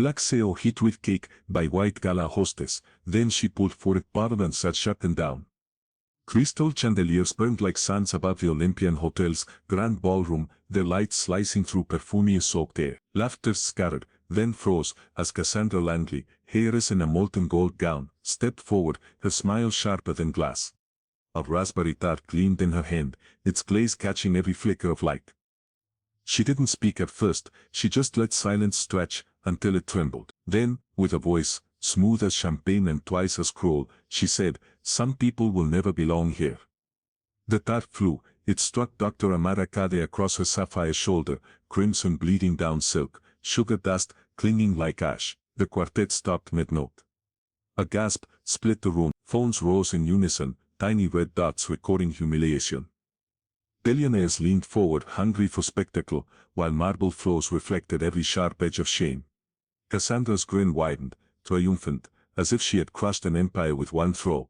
Black Sail Heat with Cake by White Gala Hostess. Then she pulled forth bottle and sat shut and down. Crystal chandeliers burned like suns above the Olympian Hotel's grand ballroom, their light slicing through perfume-soaked air. Laughter scattered, then froze, as Cassandra Langley, hairless in a molten gold gown, stepped forward, her smile sharper than glass. A raspberry tart gleamed in her hand, its glaze catching every flicker of light. She didn't speak at first, she just let silence stretch until it trembled. Then, with a voice, smooth as champagne and twice as cruel, she said, "Some people will never belong here." The tart flew, it struck Dr. Amara Kade across her sapphire shoulder, crimson bleeding down silk, sugar dust clinging like ash. The quartet stopped mid-note. A gasp split the room, phones rose in unison, tiny red dots recording humiliation. Billionaires leaned forward hungry for spectacle, while marble floors reflected every sharp edge of shame. Cassandra's grin widened, triumphant, as if she had crushed an empire with one throw.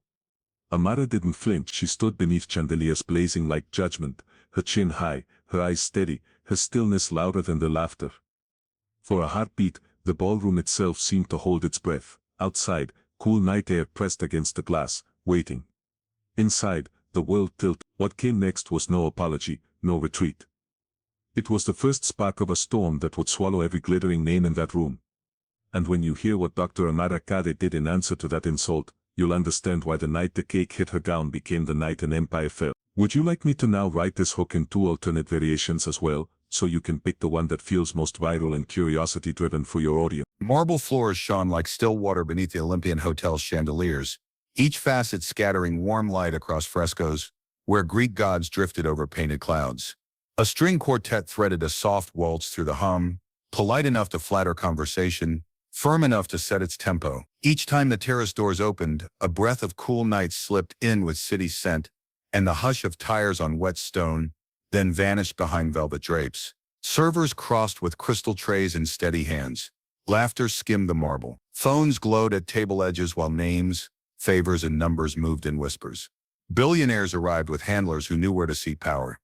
Amara didn't flinch. She stood beneath chandeliers blazing like judgment, her chin high, her eyes steady, her stillness louder than the laughter. For a heartbeat, the ballroom itself seemed to hold its breath. Outside, cool night air pressed against the glass, waiting. Inside, the world tilted. What came next was no apology, no retreat. It was the first spark of a storm that would swallow every glittering name in that room. And when you hear what Dr. Amara Kade did in answer to that insult, you'll understand why the night the cake hit her gown became the night an empire fell. Would you like me to now write this hook in 2 alternate variations as well, so you can pick the one that feels most viral and curiosity-driven for your audience? Marble floors shone like still water beneath the Olympian Hotel's chandeliers, each facet scattering warm light across frescoes, where Greek gods drifted over painted clouds. A string quartet threaded a soft waltz through the hum, polite enough to flatter conversation, firm enough to set its tempo. Each time the terrace doors opened, a breath of cool night slipped in with city scent, and the hush of tires on wet stone, then vanished behind velvet drapes. Servers crossed with crystal trays in steady hands. Laughter skimmed the marble. Phones glowed at table edges while names, favors, and numbers moved in whispers. Billionaires arrived with handlers who knew where to seek power.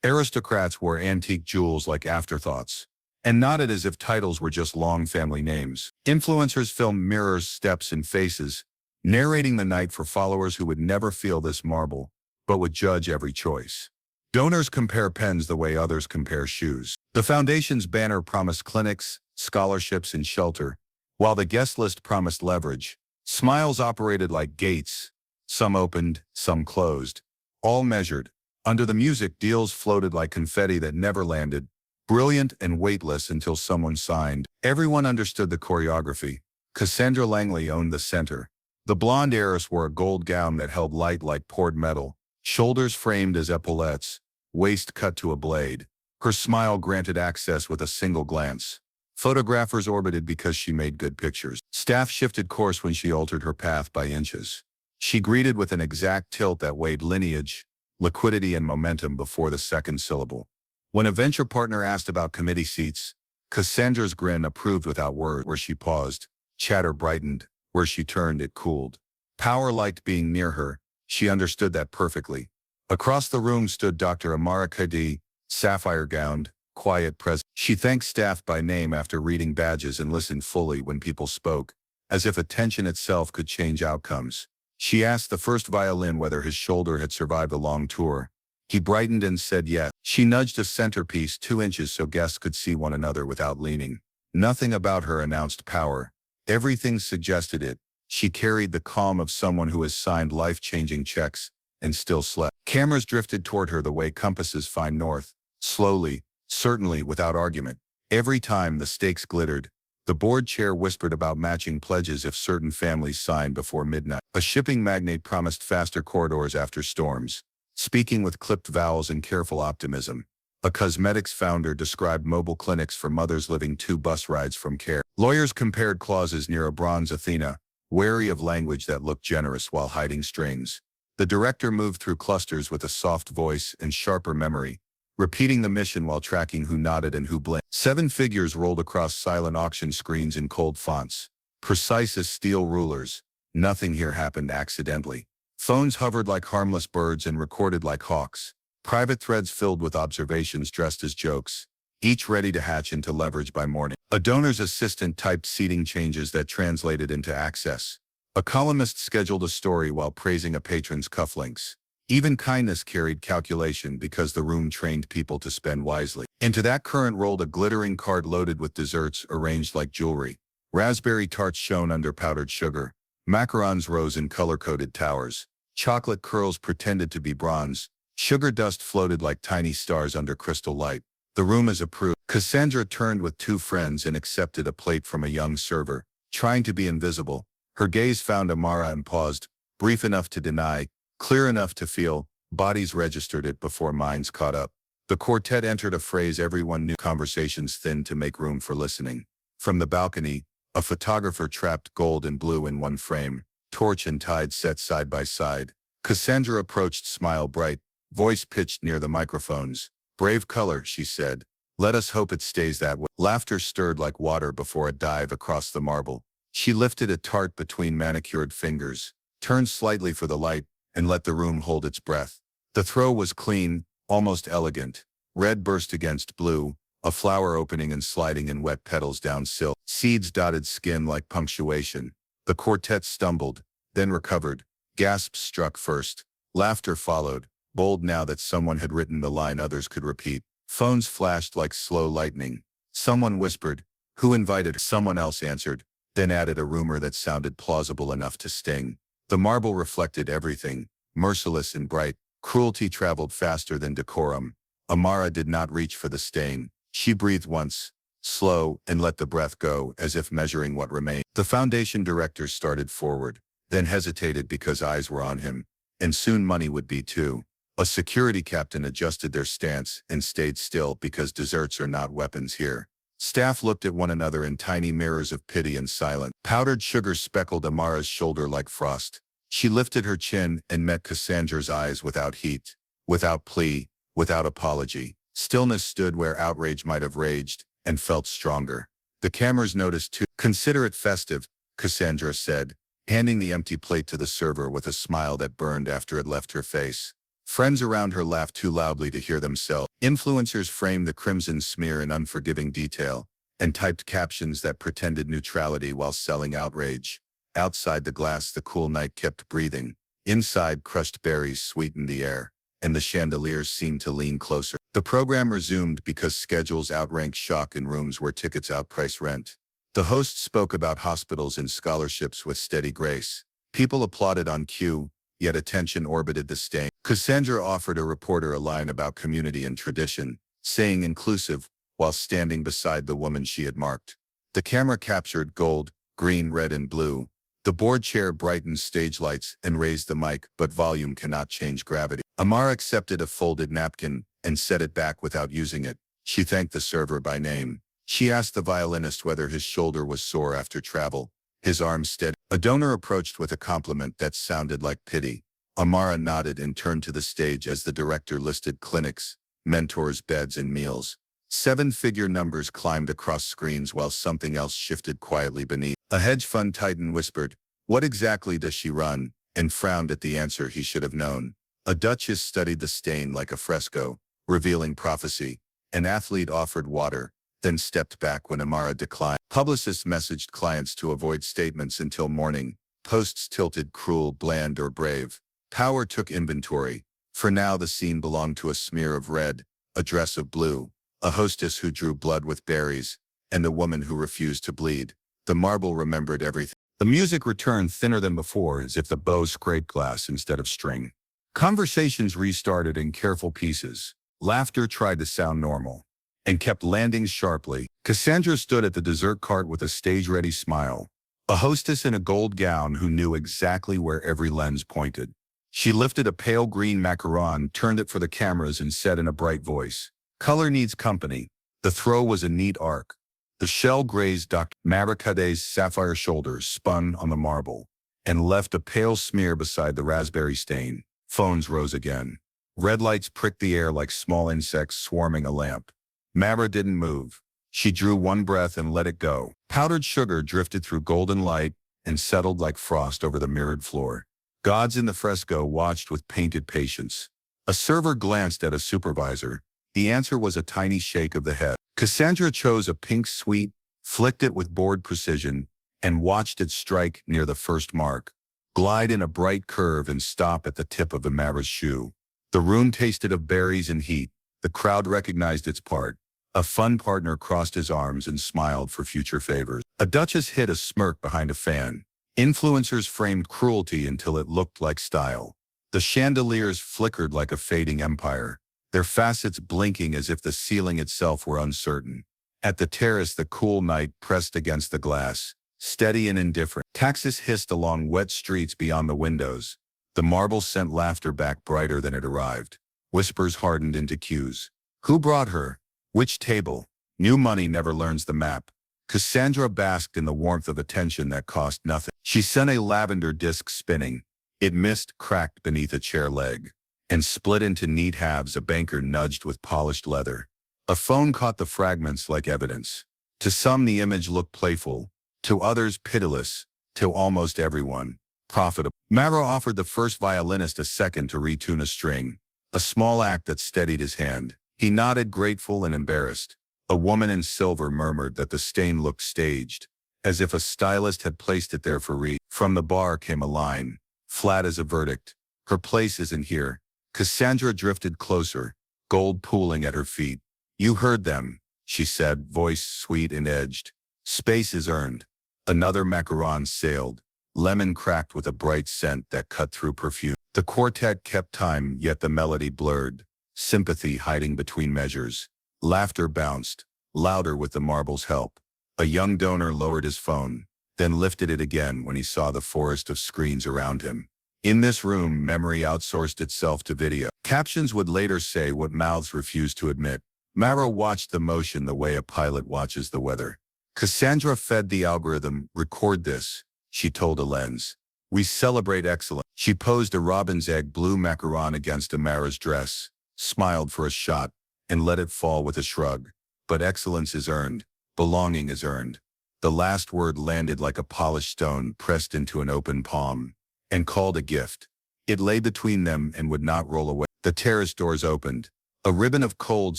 Aristocrats wore antique jewels like afterthoughts, and nodded as if titles were just long family names. Influencers filmed mirrors, steps, and faces, narrating the night for followers who would never feel this marble, but would judge every choice. Donors compare pens the way others compare shoes. The foundation's banner promised clinics, scholarships, and shelter, while the guest list promised leverage. Smiles operated like gates, some opened, some closed, all measured. Under the music, deals floated like confetti that never landed, brilliant and weightless until someone signed. Everyone understood the choreography. Cassandra Langley owned the center. The blonde heiress wore a gold gown that held light like poured metal, shoulders framed as epaulettes, waist cut to a blade. Her smile granted access with a single glance. Photographers orbited because she made good pictures. Staff shifted course when she altered her path by inches. She greeted with an exact tilt that weighed lineage, liquidity, and momentum before the second syllable. When a venture partner asked about committee seats, Cassandra's grin approved without word. Where she paused, chatter brightened. Where she turned, it cooled. Power liked being near her. She understood that perfectly. Across the room stood Dr. Amara Kade, sapphire-gowned, quiet present. She thanked staff by name after reading badges and listened fully when people spoke, as if attention itself could change outcomes. She asked the first violin whether his shoulder had survived a long tour. He brightened and said yes. She nudged a centerpiece 2 inches so guests could see one another without leaning. Nothing about her announced power. Everything suggested it. She carried the calm of someone who has signed life-changing checks and still slept. Cameras drifted toward her the way compasses find north, slowly, certainly without argument. Every time the stakes glittered, the board chair whispered about matching pledges if certain families signed before midnight. A shipping magnate promised faster corridors after storms, speaking with clipped vowels and careful optimism. A cosmetics founder described mobile clinics for mothers living 2 bus rides from care. Lawyers compared clauses near a bronze Athena, wary of language that looked generous while hiding strings. The director moved through clusters with a soft voice and sharper memory, repeating the mission while tracking who nodded and who blinked. 7 figures rolled across silent auction screens in cold fonts, precise as steel rulers. Nothing here happened accidentally. Phones hovered like harmless birds and recorded like hawks. Private threads filled with observations dressed as jokes. each ready to hatch into leverage by morning. A donor's assistant typed seating changes that translated into access. A columnist scheduled a story while praising a patron's cufflinks. Even kindness carried calculation because the room trained people to spend wisely. Into that current rolled a glittering cart loaded with desserts arranged like jewelry. Raspberry tarts shone under powdered sugar. Macarons rose in color-coded towers. Chocolate curls pretended to be bronze. Sugar dust floated like tiny stars under crystal light. The room is approved. Cassandra turned with two friends and accepted a plate from a young server. Trying to be invisible, her gaze found Amara and paused, brief enough to deny, clear enough to feel. Bodies registered it before minds caught up. The quartet entered a phrase everyone knew. Conversations thinned to make room for listening. From the balcony, a photographer trapped gold and blue in one frame, torch and tide set side by side. Cassandra approached, smile bright, voice pitched near the microphones. Brave color, she said. Let us hope it stays that way. Laughter stirred like water before a dive across the marble. She lifted a tart between manicured fingers, turned slightly for the light, and let the room hold its breath. The throw was clean, almost elegant. Red burst against blue, a flower opening and sliding in wet petals down silk. Seeds dotted skin like punctuation. The quartet stumbled, then recovered. Gasps struck first. Laughter followed, bold now that someone had written the line others could repeat. Phones flashed like slow lightning. Someone whispered, "Who invited?" Someone else answered, then added a rumor that sounded plausible enough to sting. The marble reflected everything, merciless and bright. Cruelty traveled faster than decorum. Amara did not reach for the stain. She breathed once, slow, and let the breath go, as if measuring what remained. The foundation director started forward, then hesitated because eyes were on him, and soon money would be too. A security captain adjusted their stance and stayed still because desserts are not weapons here. Staff looked at one another in tiny mirrors of pity and silence. Powdered sugar speckled Amara's shoulder like frost. She lifted her chin and met Cassandra's eyes without heat, without plea, without apology. Stillness stood where outrage might have raged, and felt stronger. The cameras noticed too. "Consider it festive," Cassandra said, handing the empty plate to the server with a smile that burned after it left her face. Friends around her laughed too loudly to hear themselves. Influencers framed the crimson smear in unforgiving detail, and typed captions that pretended neutrality while selling outrage. Outside the glass, the cool night kept breathing. Inside, crushed berries sweetened the air, and the chandeliers seemed to lean closer. The program resumed because schedules outranked shock in rooms where tickets outpriced rent. The host spoke about hospitals and scholarships with steady grace. People applauded on cue, yet attention orbited the stage. Cassandra offered a reporter a line about community and tradition, saying inclusive, while standing beside the woman she had marked. The camera captured gold, green, red, and blue. The board chair brightened stage lights and raised the mic, but volume cannot change gravity. Amara accepted a folded napkin and set it back without using it. She thanked the server by name. She asked the violinist whether his shoulder was sore after travel. His arm steady. A donor approached with a compliment that sounded like pity. Amara nodded and turned to the stage as the director listed clinics, mentors, beds, and meals. 7-figure numbers climbed across screens while something else shifted quietly beneath. A hedge fund titan whispered, "What exactly does she run?" and frowned at the answer he should have known. A duchess studied the stain like a fresco, revealing prophecy. An athlete offered water, then stepped back when Amara declined. Publicists messaged clients to avoid statements until morning. Posts tilted cruel, bland, or brave. Power took inventory. For now the scene belonged to a smear of red, a dress of blue, a hostess who drew blood with berries, and a woman who refused to bleed. The marble remembered everything. The music returned thinner than before, as if the bow scraped glass instead of string. Conversations restarted in careful pieces. Laughter tried to sound normal, and kept landing sharply. Cassandra stood at the dessert cart with a stage-ready smile. A hostess in a gold gown who knew exactly where every lens pointed. She lifted a pale green macaron, turned it for the cameras, and said in a bright voice, "Color needs company." The throw was a neat arc. The shell grazed Dr. Maricade's sapphire shoulders, spun on the marble, and left a pale smear beside the raspberry stain. Phones rose again. Red lights pricked the air like small insects swarming a lamp. Mara didn't move. She drew one breath and let it go. Powdered sugar drifted through golden light and settled like frost over the mirrored floor. Gods in the fresco watched with painted patience. A server glanced at a supervisor. The answer was a tiny shake of the head. Cassandra chose a pink suite, flicked it with bored precision, and watched it strike near the first mark, glide in a bright curve and stop at the tip of Amara's shoe. The room tasted of berries and heat. The crowd recognized its part. A fun partner crossed his arms and smiled for future favors. A duchess hid a smirk behind a fan. Influencers framed cruelty until it looked like style. The chandeliers flickered like a fading empire, their facets blinking as if the ceiling itself were uncertain. At the terrace, the cool night pressed against the glass, steady and indifferent. Taxis hissed along wet streets beyond the windows. The marble sent laughter back brighter than it arrived. Whispers hardened into cues. Who brought her? Which table? New money never learns the map. Cassandra basked in the warmth of attention that cost nothing. She sent a lavender disc spinning. It missed, cracked beneath a chair leg, and split into neat halves. A banker nudged with polished leather. A phone caught the fragments like evidence. To some the image looked playful, to others pitiless, to almost everyone profitable. Maro offered the first violinist a second to retune a string, a small act that steadied his hand. He nodded, grateful and embarrassed. A woman in silver murmured that the stain looked staged, as if a stylist had placed it there for From the bar came a line, flat as a verdict. Her place isn't here. Cassandra drifted closer, gold pooling at her feet. You heard them, she said, voice sweet and edged. Space is earned. Another macaron sailed, lemon cracked with a bright scent that cut through perfume. The quartet kept time, yet the melody blurred, sympathy hiding between measures. Laughter bounced, louder with the marble's help. A young donor lowered his phone, then lifted it again when he saw the forest of screens around him. In this room, memory outsourced itself to video. Captions would later say what mouths refused to admit. Maro watched the motion the way a pilot watches the weather. Cassandra fed the algorithm. Record this, she told a lens. We celebrate excellence. She posed a robin's egg blue macaron against Amara's dress, smiled for a shot, and let it fall with a shrug. But excellence is earned. Belonging is earned. The last word landed like a polished stone pressed into an open palm, and called a gift. It lay between them and would not roll away. The terrace doors opened. A ribbon of cold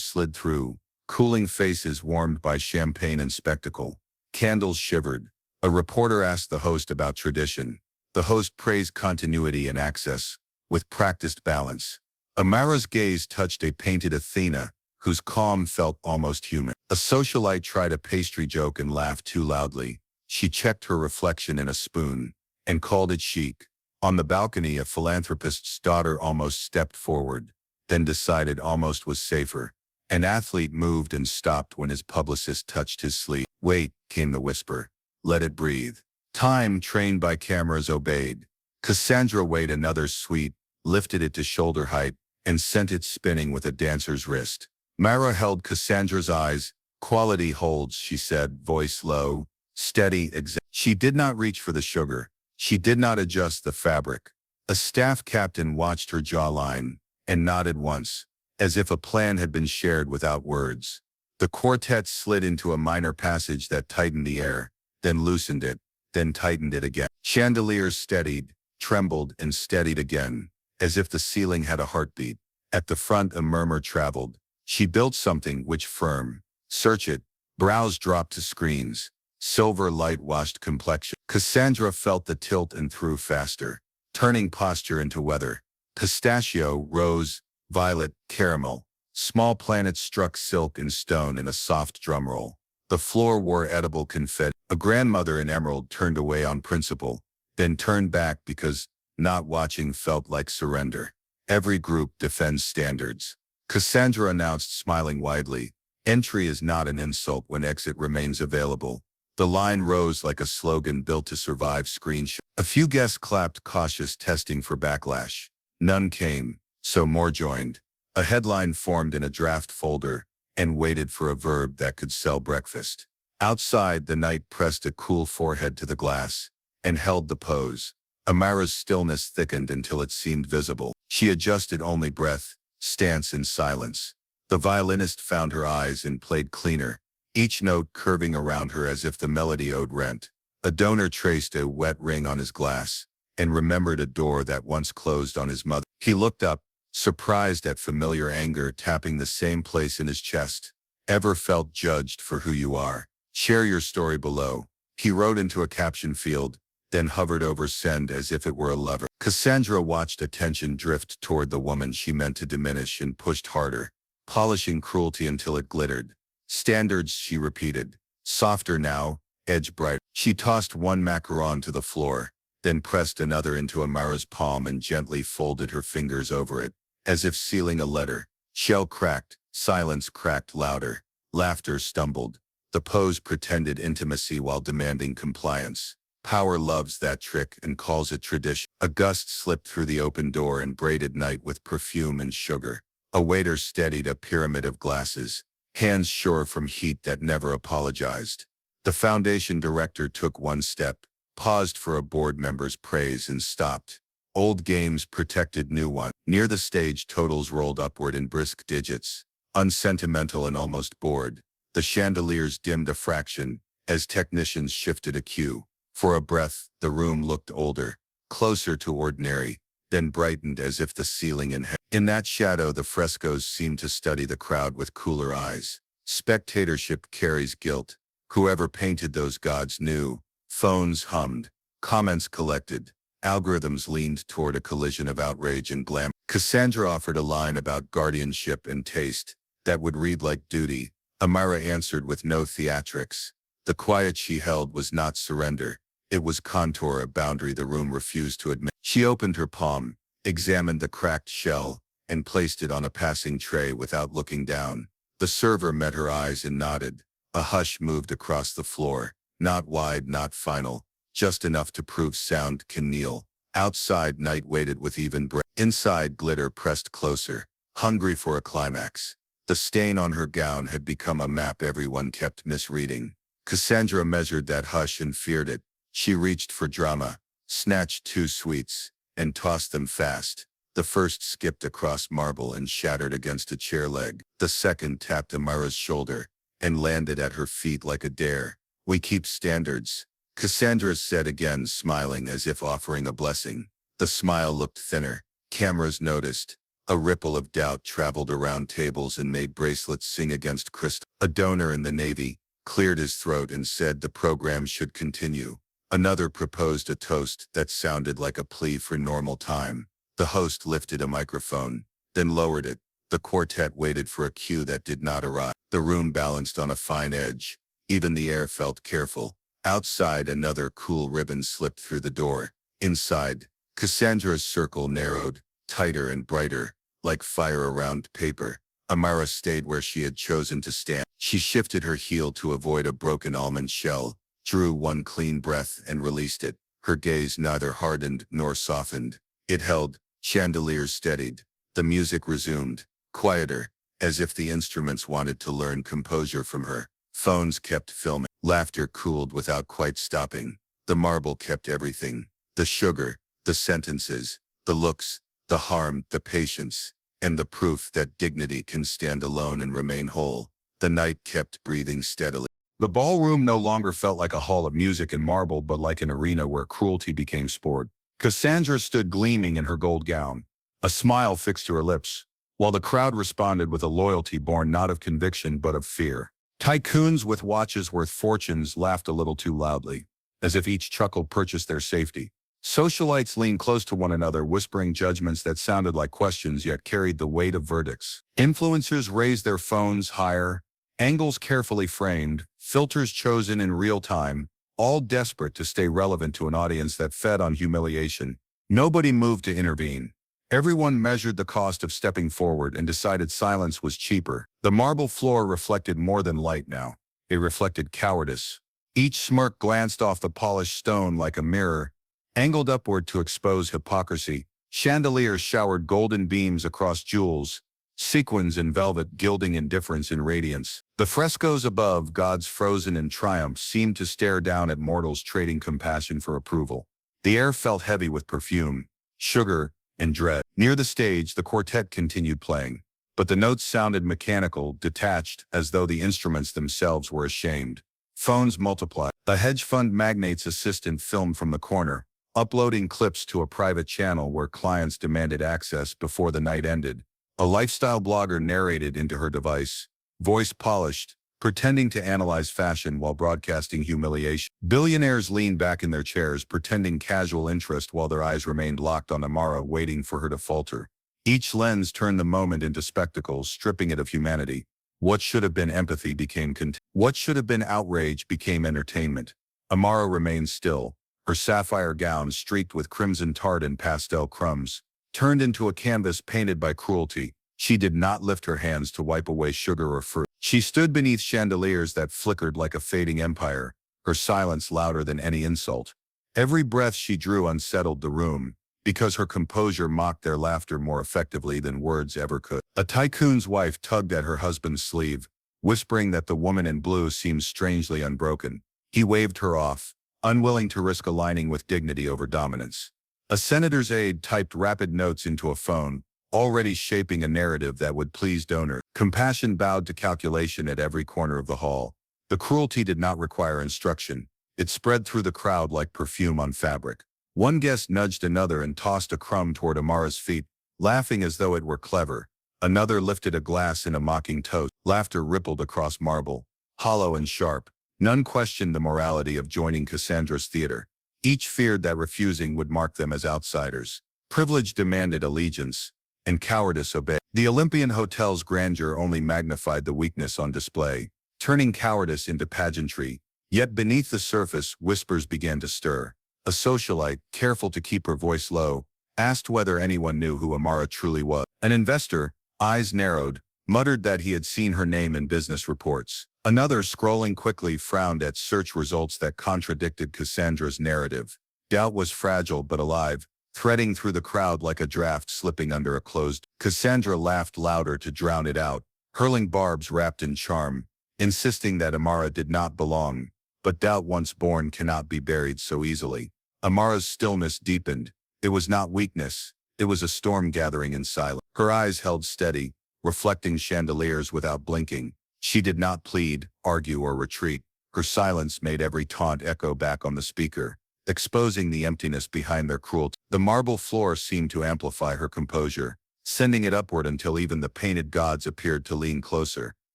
slid through, cooling faces warmed by champagne and spectacle. Candles shivered. A reporter asked the host about tradition. The host praised continuity and access, with practiced balance. Amara's gaze touched a painted Athena, whose calm felt almost human. A socialite tried a pastry joke and laughed too loudly. She checked her reflection in a spoon, and called it chic. On the balcony, a philanthropist's daughter almost stepped forward, then decided almost was safer. An athlete moved and stopped when his publicist touched his sleeve. Wait, came the whisper. Let it breathe. Time, trained by cameras, obeyed. Cassandra weighed another sweet, lifted it to shoulder height, and sent it spinning with a dancer's wrist. Mara held Cassandra's eyes. Quality holds, she said, voice low, steady, exact. She did not reach for the sugar. She did not adjust the fabric. A staff captain watched her jawline, and nodded once, as if a plan had been shared without words. The quartet slid into a minor passage that tightened the air, then loosened it, then tightened it again. Chandeliers steadied, trembled, and steadied again, as if the ceiling had a heartbeat. At the front, a murmur traveled. She built something which firm. Search it. Brows dropped to screens. Silver light washed complexion. Cassandra felt the tilt and threw faster, turning posture into weather. Pistachio, rose, violet, caramel. Small planets struck silk and stone in a soft drumroll. The floor wore edible confetti. A grandmother in emerald turned away on principle, then turned back because not watching felt like surrender. Every group defends standards. Cassandra announced, smiling widely. Entry is not an insult when exit remains available. The line rose like a slogan built to survive screenshot. A few guests clapped, cautious, testing for backlash. None came, so more joined. A headline formed in a draft folder, and waited for a verb that could sell breakfast. Outside, the night pressed a cool forehead to the glass, and held the pose. Amara's stillness thickened until it seemed visible. She adjusted only breath, stance, and silence. The violinist found her eyes and played cleaner, each note curving around her as if the melody owed rent. A donor traced a wet ring on his glass, and remembered a door that once closed on his mother. He looked up, surprised at familiar anger tapping the same place in his chest. Ever felt judged for who you are? Share your story below. He wrote into a caption field, then hovered over send as if it were a lever. Cassandra watched attention drift toward the woman she meant to diminish and pushed harder, polishing cruelty until it glittered. Standards, she repeated. Softer now, edge bright. She tossed one macaron to the floor, then pressed another into Amara's palm and gently folded her fingers over it, as if sealing a letter. Shell cracked, silence cracked louder, laughter stumbled. The pose pretended intimacy while demanding compliance. Power loves that trick and calls it tradition. A gust slipped through the open door and braided night with perfume and sugar. A waiter steadied a pyramid of glasses, hands sure from heat that never apologized. The foundation director took one step, paused for a board member's praise and stopped. Old games protected new ones. Near the stage, totals rolled upward in brisk digits, unsentimental and almost bored. The chandeliers dimmed a fraction as technicians shifted a cue. For a breath, the room looked older, closer to ordinary, then brightened as if the ceiling in that shadow the frescoes seemed to study the crowd with cooler eyes. Spectatorship carries guilt. Whoever painted those gods knew. Phones hummed, comments collected, algorithms leaned toward a collision of outrage and glamour. Cassandra offered a line about guardianship and taste that would read like duty. Amara answered with no theatrics. The quiet she held was not surrender. It was contour, a boundary the room refused to admit. She opened her palm, examined the cracked shell, and placed it on a passing tray without looking down. The server met her eyes and nodded. A hush moved across the floor, not wide, not final, just enough to prove sound can kneel. Outside, night waited with even breath. Inside, glitter pressed closer, hungry for a climax. The stain on her gown had become a map everyone kept misreading. Cassandra measured that hush and feared it. She reached for drama, snatched 2 sweets, and tossed them fast. The first skipped across marble and shattered against a chair leg. The second tapped Amara's shoulder and landed at her feet like a dare. We keep standards, Cassandra said again, smiling as if offering a blessing. The smile looked thinner. Cameras noticed. A ripple of doubt traveled around tables and made bracelets sing against crystal. A donor in the Navy cleared his throat and said the program should continue. Another proposed a toast that sounded like a plea for normal time. The host lifted a microphone, then lowered it. The quartet waited for a cue that did not arrive. The room balanced on a fine edge. Even the air felt careful. Outside, another cool ribbon slipped through the door. Inside, Cassandra's circle narrowed, tighter and brighter, like fire around paper. Amara stayed where she had chosen to stand. She shifted her heel to avoid a broken almond shell, drew one clean breath and released it. Her gaze neither hardened nor softened. It held. Chandeliers steadied. The music resumed, quieter, as if the instruments wanted to learn composure from her. Phones kept filming. Laughter cooled without quite stopping. The marble kept everything. The sugar, the sentences, the looks, the harm, the patience, and the proof that dignity can stand alone and remain whole. The night kept breathing steadily. The ballroom no longer felt like a hall of music and marble, but like an arena where cruelty became sport. Cassandra stood gleaming in her gold gown, a smile fixed to her lips, while the crowd responded with a loyalty born not of conviction but of fear. Tycoons with watches worth fortunes laughed a little too loudly, as if each chuckle purchased their safety. Socialites leaned close to one another, whispering judgments that sounded like questions yet carried the weight of verdicts. Influencers raised their phones higher, angles carefully framed, filters chosen in real time, all desperate to stay relevant to an audience that fed on humiliation. Nobody moved to intervene. Everyone measured the cost of stepping forward and decided silence was cheaper. The marble floor reflected more than light now. It reflected cowardice. Each smirk glanced off the polished stone like a mirror, angled upward to expose hypocrisy. Chandeliers showered golden beams across jewels, sequins and velvet gilding indifference and radiance. The frescoes above, gods frozen in triumph, seemed to stare down at mortals trading compassion for approval. The air felt heavy with perfume, sugar, and dread. Near the stage, the quartet continued playing, but the notes sounded mechanical, detached, as though the instruments themselves were ashamed. Phones multiplied. The hedge fund magnate's assistant filmed from the corner, uploading clips to a private channel where clients demanded access before the night ended. A lifestyle blogger narrated into her device, voice polished, pretending to analyze fashion while broadcasting humiliation. Billionaires leaned back in their chairs, pretending casual interest while their eyes remained locked on Amara, waiting for her to falter. Each lens turned the moment into spectacle, stripping it of humanity. What should have been empathy became contempt. What should have been outrage became entertainment. Amara remained still, her sapphire gown streaked with crimson tart and pastel crumbs, turned into a canvas painted by cruelty. She did not lift her hands to wipe away sugar or fruit. She stood beneath chandeliers that flickered like a fading empire, her silence louder than any insult. Every breath she drew unsettled the room, because her composure mocked their laughter more effectively than words ever could. A tycoon's wife tugged at her husband's sleeve, whispering that the woman in blue seemed strangely unbroken. He waved her off, unwilling to risk aligning with dignity over dominance. A senator's aide typed rapid notes into a phone, already shaping a narrative that would please donors. Compassion bowed to calculation at every corner of the hall. The cruelty did not require instruction. It spread through the crowd like perfume on fabric. One guest nudged another and tossed a crumb toward Amara's feet, laughing as though it were clever. Another lifted a glass in a mocking toast. Laughter rippled across marble, hollow and sharp. None questioned the morality of joining Cassandra's theater. Each feared that refusing would mark them as outsiders. Privilege demanded allegiance, and cowardice obeyed. The Olympian Hotel's grandeur only magnified the weakness on display, turning cowardice into pageantry. Yet beneath the surface, whispers began to stir. A socialite, careful to keep her voice low, asked whether anyone knew who Amara truly was. An investor, eyes narrowed, muttered that he had seen her name in business reports. Another, scrolling quickly, frowned at search results that contradicted Cassandra's narrative. Doubt was fragile but alive, threading through the crowd like a draft slipping under a closed. Cassandra laughed louder to drown it out, hurling barbs wrapped in charm, insisting that Amara did not belong. But doubt once born cannot be buried so easily. Amara's stillness deepened. It was not weakness. It was a storm gathering in silence. Her eyes held steady, reflecting chandeliers without blinking. She did not plead, argue, or retreat. Her silence made every taunt echo back on the speaker, exposing the emptiness behind their cruelty. The marble floor seemed to amplify her composure, sending it upward until even the painted gods appeared to lean closer.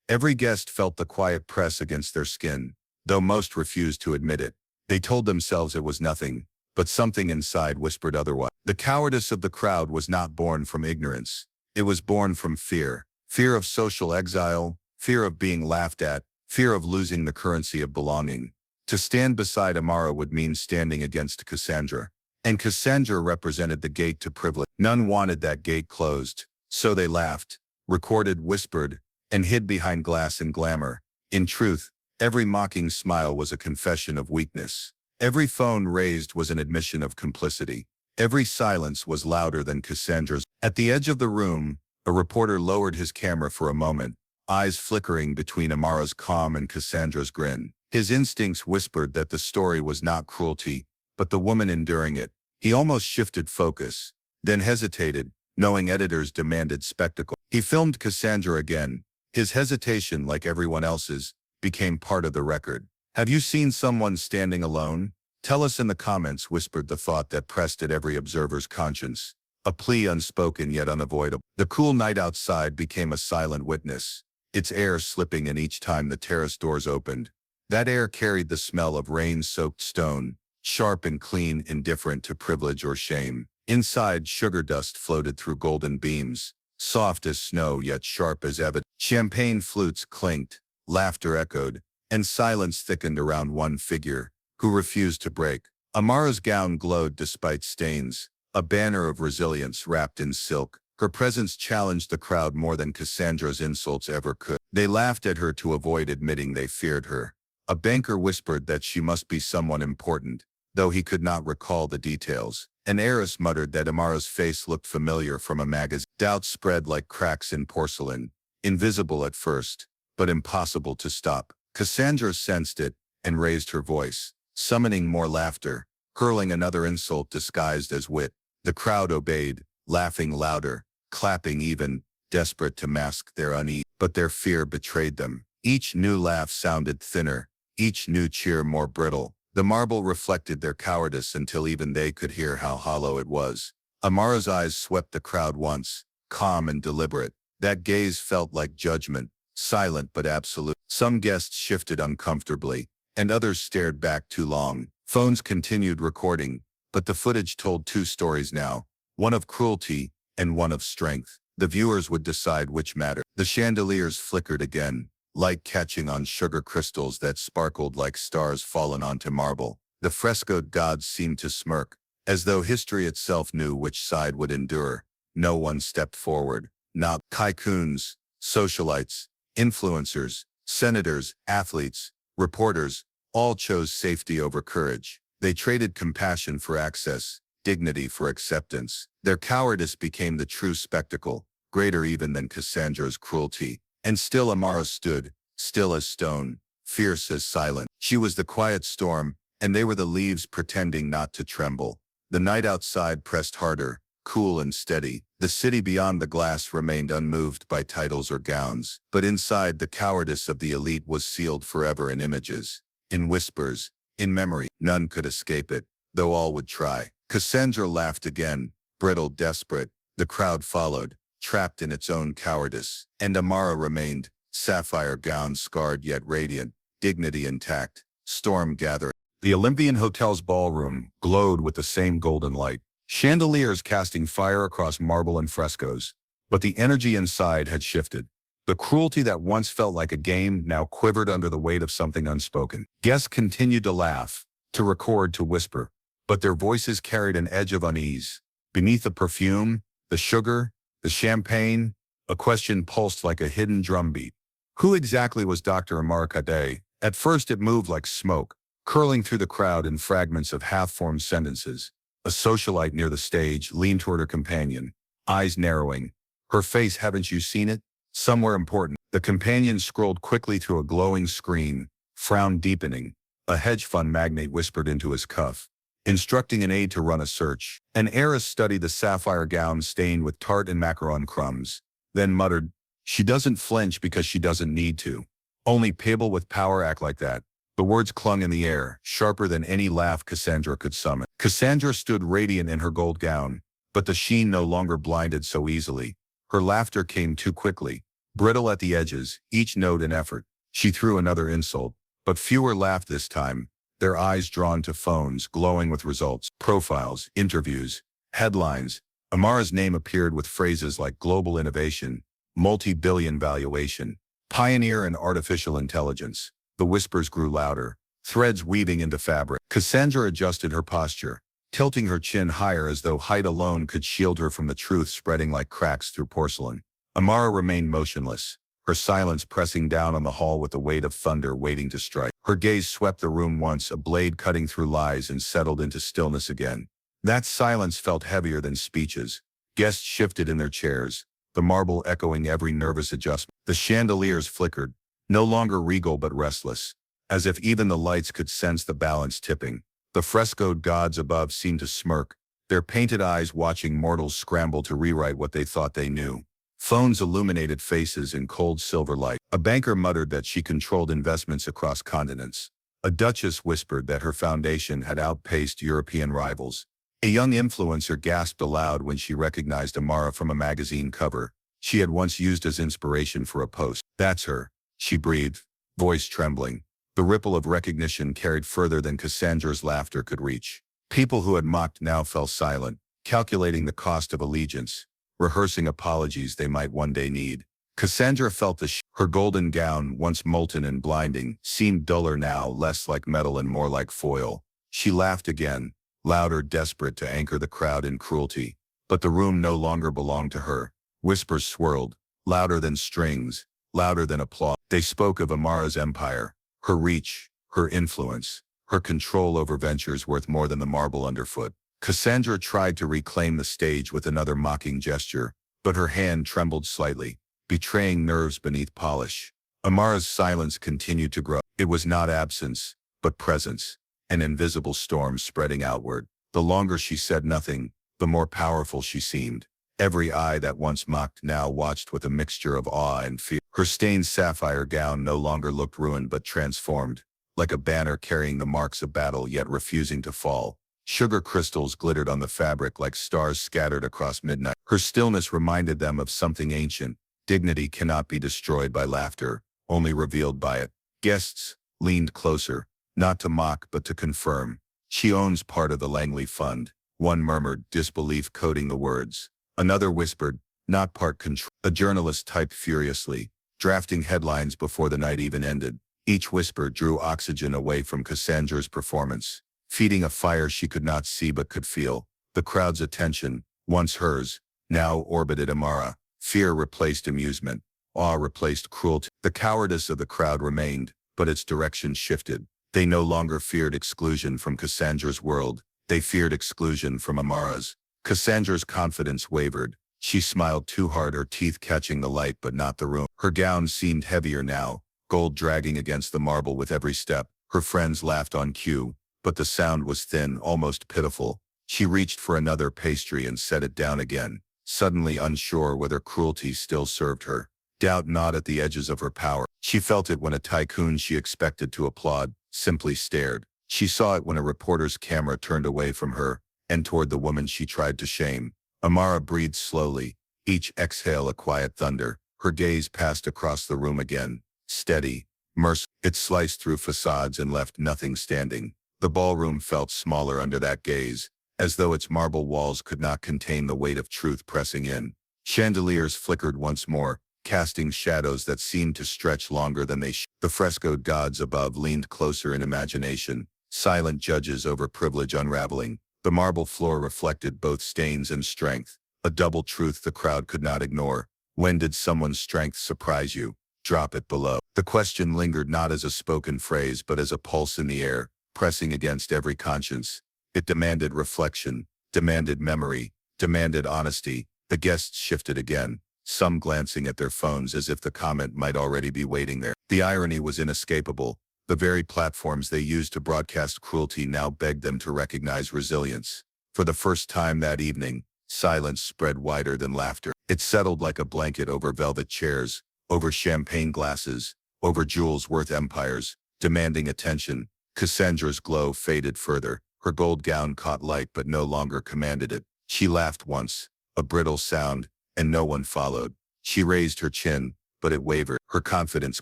Every guest felt the quiet press against their skin, though most refused to admit it. They told themselves it was nothing, but something inside whispered otherwise. The cowardice of the crowd was not born from ignorance. It was born from fear. Fear of social exile, fear of being laughed at, fear of losing the currency of belonging. To stand beside Amara would mean standing against Cassandra. And Cassandra represented the gate to privilege. None wanted that gate closed, so they laughed, recorded, whispered, and hid behind glass and glamour. In truth, every mocking smile was a confession of weakness. Every phone raised was an admission of complicity. Every silence was louder than Cassandra's. At the edge of the room, a reporter lowered his camera for a moment, eyes flickering between Amara's calm and Cassandra's grin. His instincts whispered that the story was not cruelty, but the woman enduring it. He almost shifted focus, then hesitated, knowing editors demanded spectacle. He filmed Cassandra again. His hesitation, like everyone else's, became part of the record. "Have you seen someone standing alone? Tell us in the comments," whispered the thought that pressed at every observer's conscience. A plea unspoken yet unavoidable. The cool night outside became a silent witness, its air slipping in each time the terrace doors opened. That air carried the smell of rain-soaked stone, sharp and clean, indifferent to privilege or shame. Inside, sugar dust floated through golden beams, soft as snow yet sharp as ebony. Champagne flutes clinked, laughter echoed, and silence thickened around one figure, who refused to break. Amara's gown glowed despite stains, a banner of resilience wrapped in silk. Her presence challenged the crowd more than Cassandra's insults ever could. They laughed at her to avoid admitting they feared her. A banker whispered that she must be someone important, though he could not recall the details. An heiress muttered that Amara's face looked familiar from a magazine. Doubt spread like cracks in porcelain, invisible at first, but impossible to stop. Cassandra sensed it and raised her voice, summoning more laughter, hurling another insult disguised as wit. The crowd obeyed, laughing louder, clapping even, desperate to mask their unease. But their fear betrayed them. Each new laugh sounded thinner, each new cheer more brittle. The marble reflected their cowardice until even they could hear how hollow it was. Amara's eyes swept the crowd once, calm and deliberate. That gaze felt like judgment, silent but absolute. Some guests shifted uncomfortably, and others stared back too long. Phones continued recording, but the footage told two stories now, one of cruelty and one of strength. The viewers would decide which mattered. The chandeliers flickered again, light catching on sugar crystals that sparkled like stars fallen onto marble. The frescoed gods seemed to smirk, as though history itself knew which side would endure. No one stepped forward. Not tycoons, socialites, influencers, senators, athletes, reporters, all chose safety over courage. They traded compassion for access, dignity for acceptance. Their cowardice became the true spectacle, greater even than Cassandra's cruelty. And still Amara stood, still as stone, fierce as silent. She was the quiet storm, and they were the leaves pretending not to tremble. The night outside pressed harder, cool and steady. The city beyond the glass remained unmoved by titles or gowns. But inside, the cowardice of the elite was sealed forever in images, in whispers, in memory. None could escape it, though all would try. Cassandra laughed again, brittle, desperate. The crowd followed, trapped in its own cowardice. And Amara remained, sapphire gown scarred yet radiant, dignity intact, storm gathering. The Olympian Hotel's ballroom glowed with the same golden light, chandeliers casting fire across marble and frescoes. But the energy inside had shifted. The cruelty that once felt like a game now quivered under the weight of something unspoken. Guests continued to laugh, to record, to whisper, but their voices carried an edge of unease. Beneath the perfume, the sugar, the champagne, a question pulsed like a hidden drumbeat. Who exactly was Dr. Amara Kadei? At first it moved like smoke, curling through the crowd in fragments of half-formed sentences. A socialite near the stage leaned toward her companion, eyes narrowing. Her face, haven't you seen it? Somewhere important. The companion scrolled quickly through a glowing screen, frown deepening. A hedge fund magnate whispered into his cuff, instructing an aide to run a search. An heiress studied the sapphire gown stained with tart and macaron crumbs, then muttered, "She doesn't flinch because she doesn't need to. Only people with power act like that." The words clung in the air, sharper than any laugh Cassandra could summon. Cassandra stood radiant in her gold gown, but the sheen no longer blinded so easily. Her laughter came too quickly, brittle at the edges, each note an effort. She threw another insult, but fewer laughed this time, their eyes drawn to phones glowing with results, profiles, interviews, headlines. Amara's name appeared with phrases like global innovation, multi-billion valuation, pioneer in artificial intelligence. The whispers grew louder, threads weaving into fabric. Cassandra adjusted her posture, tilting her chin higher as though height alone could shield her from the truth spreading like cracks through porcelain. Amara remained motionless, her silence pressing down on the hall with the weight of thunder waiting to strike. Her gaze swept the room once, a blade cutting through lies, and settled into stillness again. That silence felt heavier than speeches. Guests shifted in their chairs, the marble echoing every nervous adjustment. The chandeliers flickered, no longer regal but restless, as if even the lights could sense the balance tipping. The frescoed gods above seemed to smirk, their painted eyes watching mortals scramble to rewrite what they thought they knew. Phones illuminated faces in cold silver light. A banker muttered that she controlled investments across continents. A duchess whispered that her foundation had outpaced European rivals. A young influencer gasped aloud when she recognized Amara from a magazine cover she had once used as inspiration for a post. "That's her," she breathed, voice trembling. The ripple of recognition carried further than Cassandra's laughter could reach. People who had mocked now fell silent, calculating the cost of allegiance, rehearsing apologies they might one day need. Cassandra felt her golden gown, once molten and blinding, seemed duller now, less like metal and more like foil. She laughed again, louder, desperate to anchor the crowd in cruelty. But the room no longer belonged to her. Whispers swirled, louder than strings, louder than applause. They spoke of Amara's empire, her reach, her influence, her control over ventures worth more than the marble underfoot. Cassandra tried to reclaim the stage with another mocking gesture, but her hand trembled slightly, betraying nerves beneath polish. Amara's silence continued to grow. It was not absence, but presence, an invisible storm spreading outward. The longer she said nothing, the more powerful she seemed. Every eye that once mocked now watched with a mixture of awe and fear. Her stained sapphire gown no longer looked ruined but transformed, like a banner carrying the marks of battle yet refusing to fall. Sugar crystals glittered on the fabric like stars scattered across midnight. Her stillness reminded them of something ancient, Dignity cannot be destroyed by laughter, only revealed by it. Guests leaned closer, not to mock but to confirm. She owns part of the Langley Fund. One murmured, disbelief coding the words. Another whispered, not part control. A journalist typed furiously, drafting headlines before the night even ended. Each whisper drew oxygen away from Cassandra's performance, feeding a fire she could not see but could feel. The crowd's attention, once hers, now orbited Amara. Fear replaced amusement. Awe replaced cruelty. The cowardice of the crowd remained, but its direction shifted. They no longer feared exclusion from Cassandra's world. They feared exclusion from Amara's. Cassandra's confidence wavered. She smiled too hard, her teeth catching the light but not the room. Her gown seemed heavier now, gold dragging against the marble with every step. Her friends laughed on cue, but the sound was thin, almost pitiful. She reached for another pastry and set it down again, suddenly unsure whether cruelty still served her. Doubt gnawed at the edges of her power. She felt it when a tycoon she expected to applaud simply stared. She saw it when a reporter's camera turned away from her and toward the woman she tried to shame. Amara breathed slowly, each exhale a quiet thunder. Her gaze passed across the room again, steady, merciful. It sliced through facades and left nothing standing. The ballroom felt smaller under that gaze, as though its marble walls could not contain the weight of truth pressing in. Chandeliers flickered once more, casting shadows that seemed to stretch longer than they should. The frescoed gods above leaned closer in imagination, silent judges over privilege unraveling. The marble floor reflected both stains and strength, a double truth the crowd could not ignore. When did someone's strength surprise you? Drop it below. The question lingered not as a spoken phrase but as a pulse in the air, pressing against every conscience. It demanded reflection, demanded memory, demanded honesty. The guests shifted again, some glancing at their phones as if the comment might already be waiting there. The irony was inescapable. The very platforms they used to broadcast cruelty now begged them to recognize resilience. For the first time that evening, silence spread wider than laughter. It settled like a blanket over velvet chairs, over champagne glasses, over jewels worth empires, demanding attention. Cassandra's glow faded further. Her gold gown caught light but no longer commanded it. She laughed once, a brittle sound, and no one followed. She raised her chin, but it wavered. Her confidence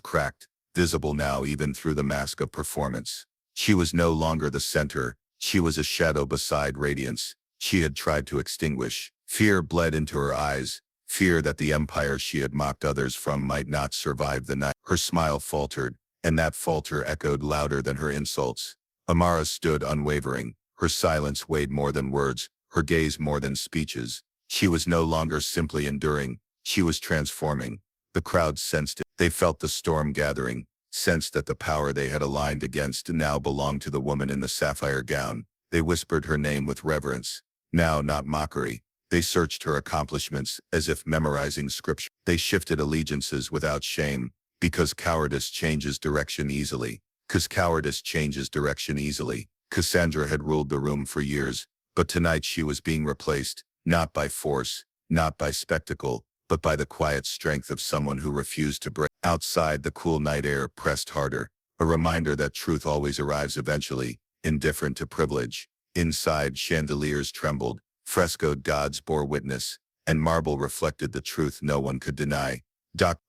cracked, visible now even through the mask of performance. She was no longer the center. She was a shadow beside radiance she had tried to extinguish. Fear bled into her eyes, fear that the empire she had mocked others from might not survive the night. Her smile faltered, and that falter echoed louder than her insults. Amara stood unwavering. Her silence weighed more than words, her gaze more than speeches. She was no longer simply enduring, she was transforming. The crowd sensed it. They felt the storm gathering, sensed that the power they had aligned against now belonged to the woman in the sapphire gown. They whispered her name with reverence, now not mockery. They searched her accomplishments as if memorizing scripture. They shifted allegiances without shame, because cowardice changes direction easily. Cassandra had ruled the room for years, but tonight she was being replaced, not by force, not by spectacle, but by the quiet strength of someone who refused to break. Outside, the cool night air pressed harder, a reminder that truth always arrives eventually, indifferent to privilege. Inside, chandeliers trembled, frescoed gods bore witness, and marble reflected the truth no one could deny.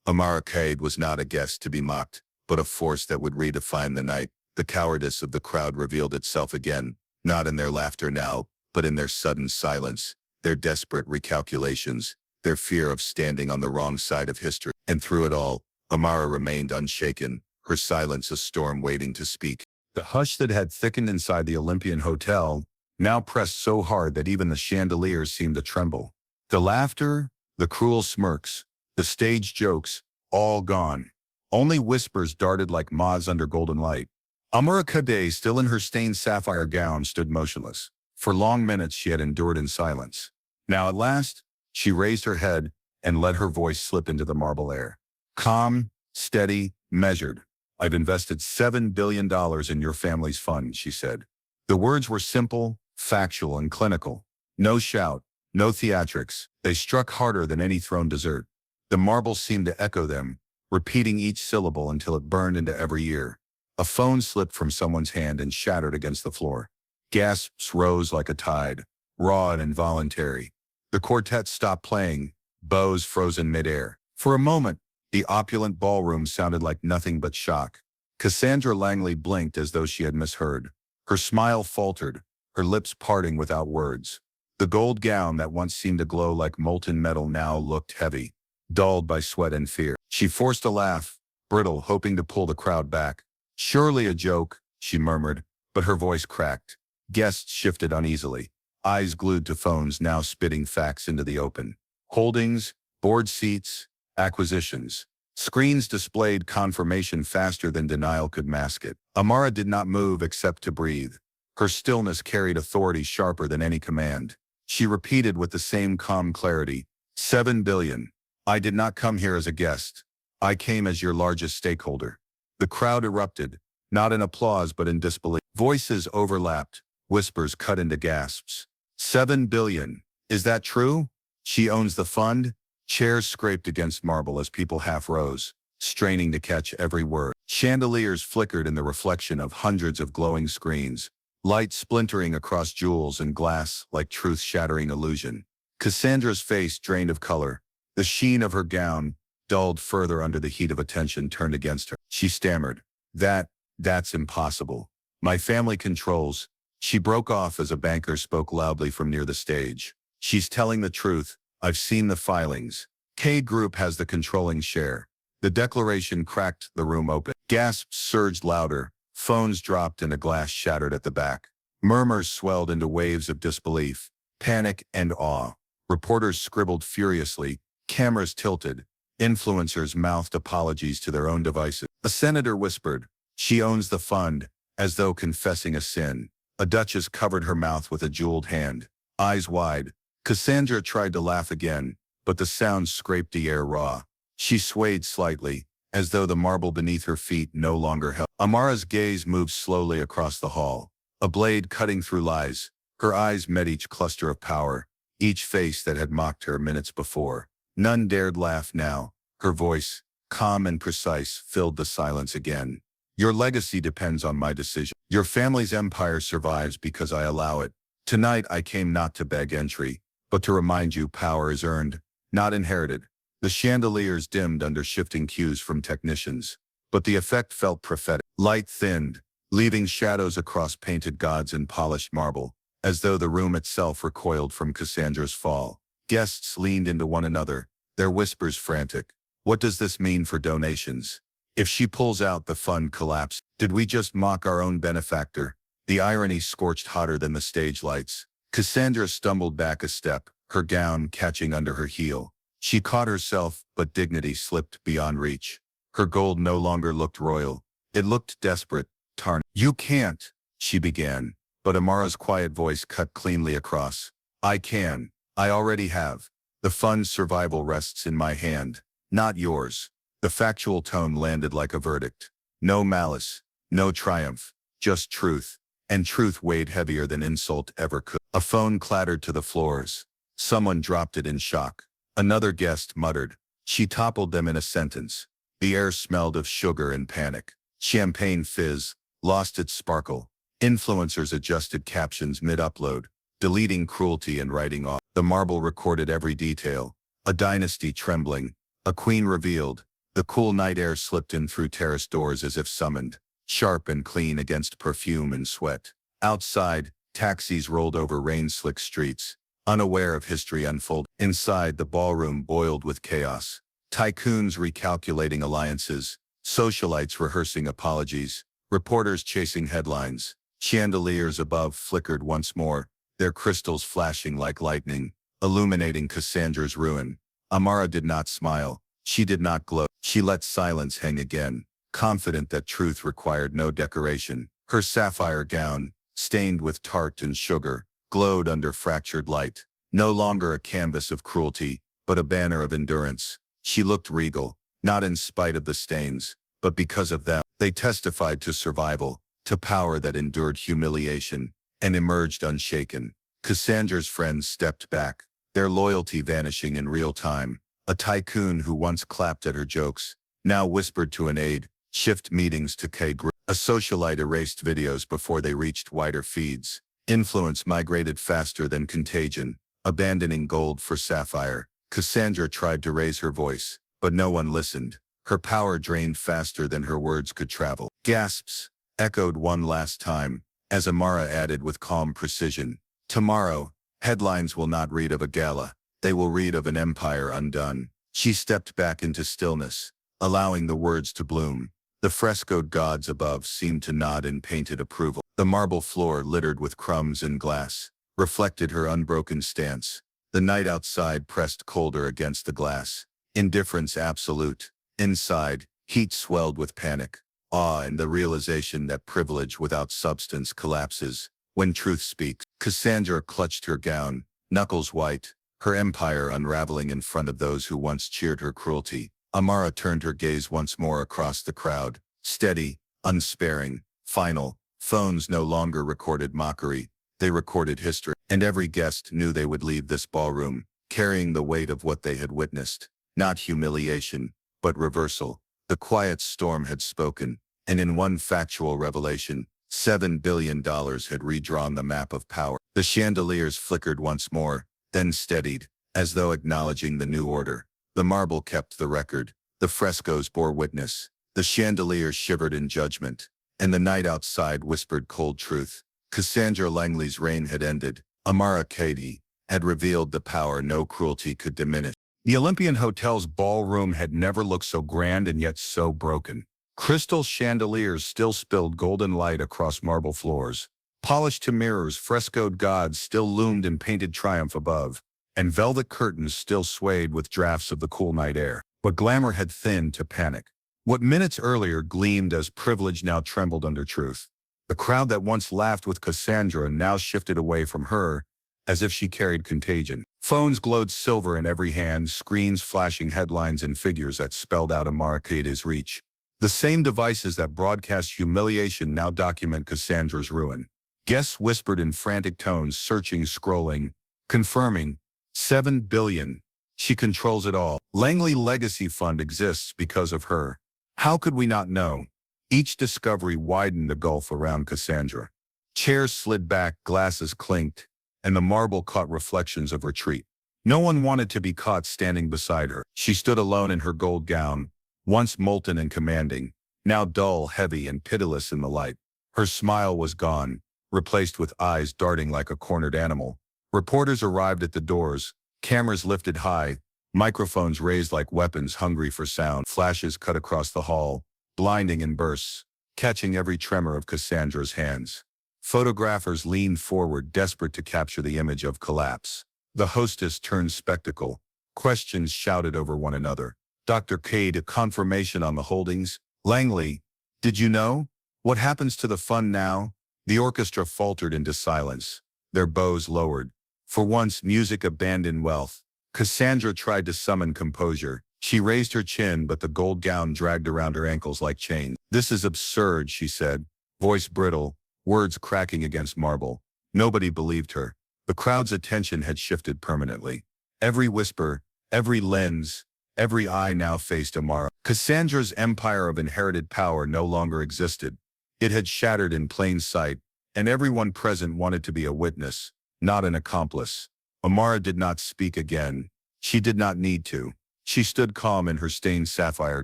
Amara Cade was not a guest to be mocked, but a force that would redefine the night. The cowardice of the crowd revealed itself again, not in their laughter now, but in their sudden silence, their desperate recalculations, their fear of standing on the wrong side of history. And through it all, Amara remained unshaken, her silence a storm waiting to speak. The hush that had thickened inside the Olympian Hotel now pressed so hard that even the chandeliers seemed to tremble. The laughter, the cruel smirks, the stage jokes, all gone. Only whispers darted like moths under golden light. Amara Cade, still in her stained sapphire gown, stood motionless. For long minutes she had endured in silence. Now at last, she raised her head and let her voice slip into the marble air. Calm, steady, measured. I've invested $7 billion in your family's fund, she said. The words were simple, factual, and clinical. No shout, no theatrics. They struck harder than any thrown dessert. The marble seemed to echo them, repeating each syllable until it burned into every ear. A phone slipped from someone's hand and shattered against the floor. Gasps rose like a tide, raw and involuntary. The quartet stopped playing, bows frozen midair. For a moment, the opulent ballroom sounded like nothing but shock. Cassandra Langley blinked as though she had misheard. Her smile faltered, her lips parting without words. The gold gown that once seemed to glow like molten metal now looked heavy, dulled by sweat and fear. She forced a laugh, brittle, hoping to pull the crowd back. "Surely a joke," she murmured, but her voice cracked. Guests shifted uneasily, eyes glued to phones now spitting facts into the open. Holdings, board seats, acquisitions. Screens displayed confirmation faster than denial could mask it. Amara did not move except to breathe. Her stillness carried authority sharper than any command. She repeated with the same calm clarity, 7 billion. I did not come here as a guest. I came as your largest stakeholder. The crowd erupted, not in applause but in disbelief. Voices overlapped, whispers cut into gasps. 7 billion. Is that true? She owns the fund? Chairs scraped against marble as people half rose, straining to catch every word. Chandeliers flickered in the reflection of hundreds of glowing screens, light splintering across jewels and glass like truth-shattering illusion. Cassandra's face drained of color. The sheen of her gown, dulled further under the heat of attention, turned against her. She stammered, That's impossible. My family controls." She broke off as a banker spoke loudly from near the stage. "She's telling the truth. I've seen the filings. K Group has the controlling share." The declaration cracked the room open. Gasps surged louder, phones dropped and a glass shattered at the back. Murmurs swelled into waves of disbelief, panic and awe. Reporters scribbled furiously, cameras tilted, influencers mouthed apologies to their own devices. A senator whispered, "She owns the fund," as though confessing a sin. A duchess covered her mouth with a jeweled hand, eyes wide. Cassandra tried to laugh again, but the sound scraped the air raw. She swayed slightly, as though the marble beneath her feet no longer held. Amara's gaze moved slowly across the hall, a blade cutting through lies. Her eyes met each cluster of power, each face that had mocked her minutes before. None dared laugh now. Her voice, calm and precise, filled the silence again. "Your legacy depends on my decision. Your family's empire survives because I allow it. Tonight I came not to beg entry, but to remind you power is earned, not inherited." The chandeliers dimmed under shifting cues from technicians, but the effect felt prophetic. Light thinned, leaving shadows across painted gods and polished marble, as though the room itself recoiled from Cassandra's fall. Guests leaned into one another, their whispers frantic. "What does this mean for donations? If she pulls out, the fund collapse. Did we just mock our own benefactor?" The irony scorched hotter than the stage lights. Cassandra stumbled back a step, her gown catching under her heel. She caught herself, but dignity slipped beyond reach. Her gold no longer looked royal. It looked desperate, tarnished. "You can't," she began, but Amara's quiet voice cut cleanly across. "I can. I already have. The fund's survival rests in my hand, not yours." The factual tone landed like a verdict. No malice, no triumph, just truth. And truth weighed heavier than insult ever could. A phone clattered to the floors. Someone dropped it in shock. Another guest muttered. She toppled them in a sentence. The air smelled of sugar and panic. Champagne fizz lost its sparkle. Influencers adjusted captions mid-upload, deleting cruelty and writing off. The marble recorded every detail. A dynasty trembling. A queen revealed. The cool night air slipped in through terrace doors as if summoned, sharp and clean against perfume and sweat. Outside, taxis rolled over rain-slick streets, unaware of history unfolding. Inside, the ballroom boiled with chaos. Tycoons recalculating alliances, socialites rehearsing apologies, reporters chasing headlines. Chandeliers above flickered once more, their crystals flashing like lightning, illuminating Cassandra's ruin. Amara did not smile. She did not glow. She let silence hang again, confident that truth required no decoration. Her sapphire gown, stained with tart and sugar, glowed under fractured light. No longer a canvas of cruelty, but a banner of endurance. She looked regal, not in spite of the stains, but because of them. They testified to survival, to power that endured humiliation, and emerged unshaken. Cassandra's friends stepped back, their loyalty vanishing in real time. A tycoon who once clapped at her jokes, now whispered to an aide, shift meetings to K Group. A socialite erased videos before they reached wider feeds. Influence migrated faster than contagion, abandoning gold for sapphire. Cassandra tried to raise her voice, but no one listened. Her power drained faster than her words could travel. Gasps echoed one last time, as Amara added with calm precision, "Tomorrow, headlines will not read of a gala. They will read of an empire undone." She stepped back into stillness, allowing the words to bloom. The frescoed gods above seemed to nod in painted approval. The marble floor, littered with crumbs and glass, reflected her unbroken stance. The night outside pressed colder against the glass. Indifference absolute. Inside, heat swelled with panic, awe, and the realization that privilege without substance collapses when truth speaks. Cassandra clutched her gown, knuckles white, her empire unraveling in front of those who once cheered her cruelty. Amara turned her gaze once more across the crowd, steady, unsparing, final. Phones no longer recorded mockery, they recorded history, and every guest knew they would leave this ballroom, carrying the weight of what they had witnessed. Not humiliation, but reversal. The quiet storm had spoken, and in one factual revelation, $7 billion had redrawn the map of power. The chandeliers flickered once more, then steadied, as though acknowledging the new order. The marble kept the record, the frescoes bore witness, the chandeliers shivered in judgment, and the night outside whispered cold truth. Cassandra Langley's reign had ended. Amara Cady had revealed the power no cruelty could diminish. The Olympian Hotel's ballroom had never looked so grand and yet so broken. Crystal chandeliers still spilled golden light across marble floors. Polished to mirrors, frescoed gods still loomed in painted triumph above, and velvet curtains still swayed with drafts of the cool night air. But glamour had thinned to panic. What minutes earlier gleamed as privilege now trembled under truth. The crowd that once laughed with Cassandra now shifted away from her, as if she carried contagion. Phones glowed silver in every hand, screens flashing headlines and figures that spelled out Amara Cady's reach. The same devices that broadcast humiliation now document Cassandra's ruin. Guests whispered in frantic tones, searching, scrolling, confirming. 7 billion. She controls it all. Langley Legacy Fund exists because of her. How could we not know? Each discovery widened the gulf around Cassandra. Chairs slid back, glasses clinked, and the marble caught reflections of retreat. No one wanted to be caught standing beside her. She stood alone in her gold gown, once molten and commanding, now dull, heavy, and pitiless in the light. Her smile was gone, replaced with eyes darting like a cornered animal. Reporters arrived at the doors, cameras lifted high, microphones raised like weapons hungry for sound. Flashes cut across the hall, blinding in bursts, catching every tremor of Cassandra's hands. Photographers leaned forward, desperate to capture the image of collapse. The hostess turned spectacle. Questions shouted over one another. Dr. Cade, a confirmation on the holdings. Langley, did you know? What happens to the fund now? The orchestra faltered into silence, their bows lowered. For once, music abandoned wealth. Cassandra tried to summon composure. She raised her chin, but the gold gown dragged around her ankles like chains. "This is absurd," she said, voice brittle, words cracking against marble. Nobody believed her. The crowd's attention had shifted permanently. Every whisper, every lens, every eye now faced Amara. Cassandra's empire of inherited power no longer existed. It had shattered in plain sight, and everyone present wanted to be a witness, not an accomplice. Amara did not speak again. She did not need to. She stood calm in her stained sapphire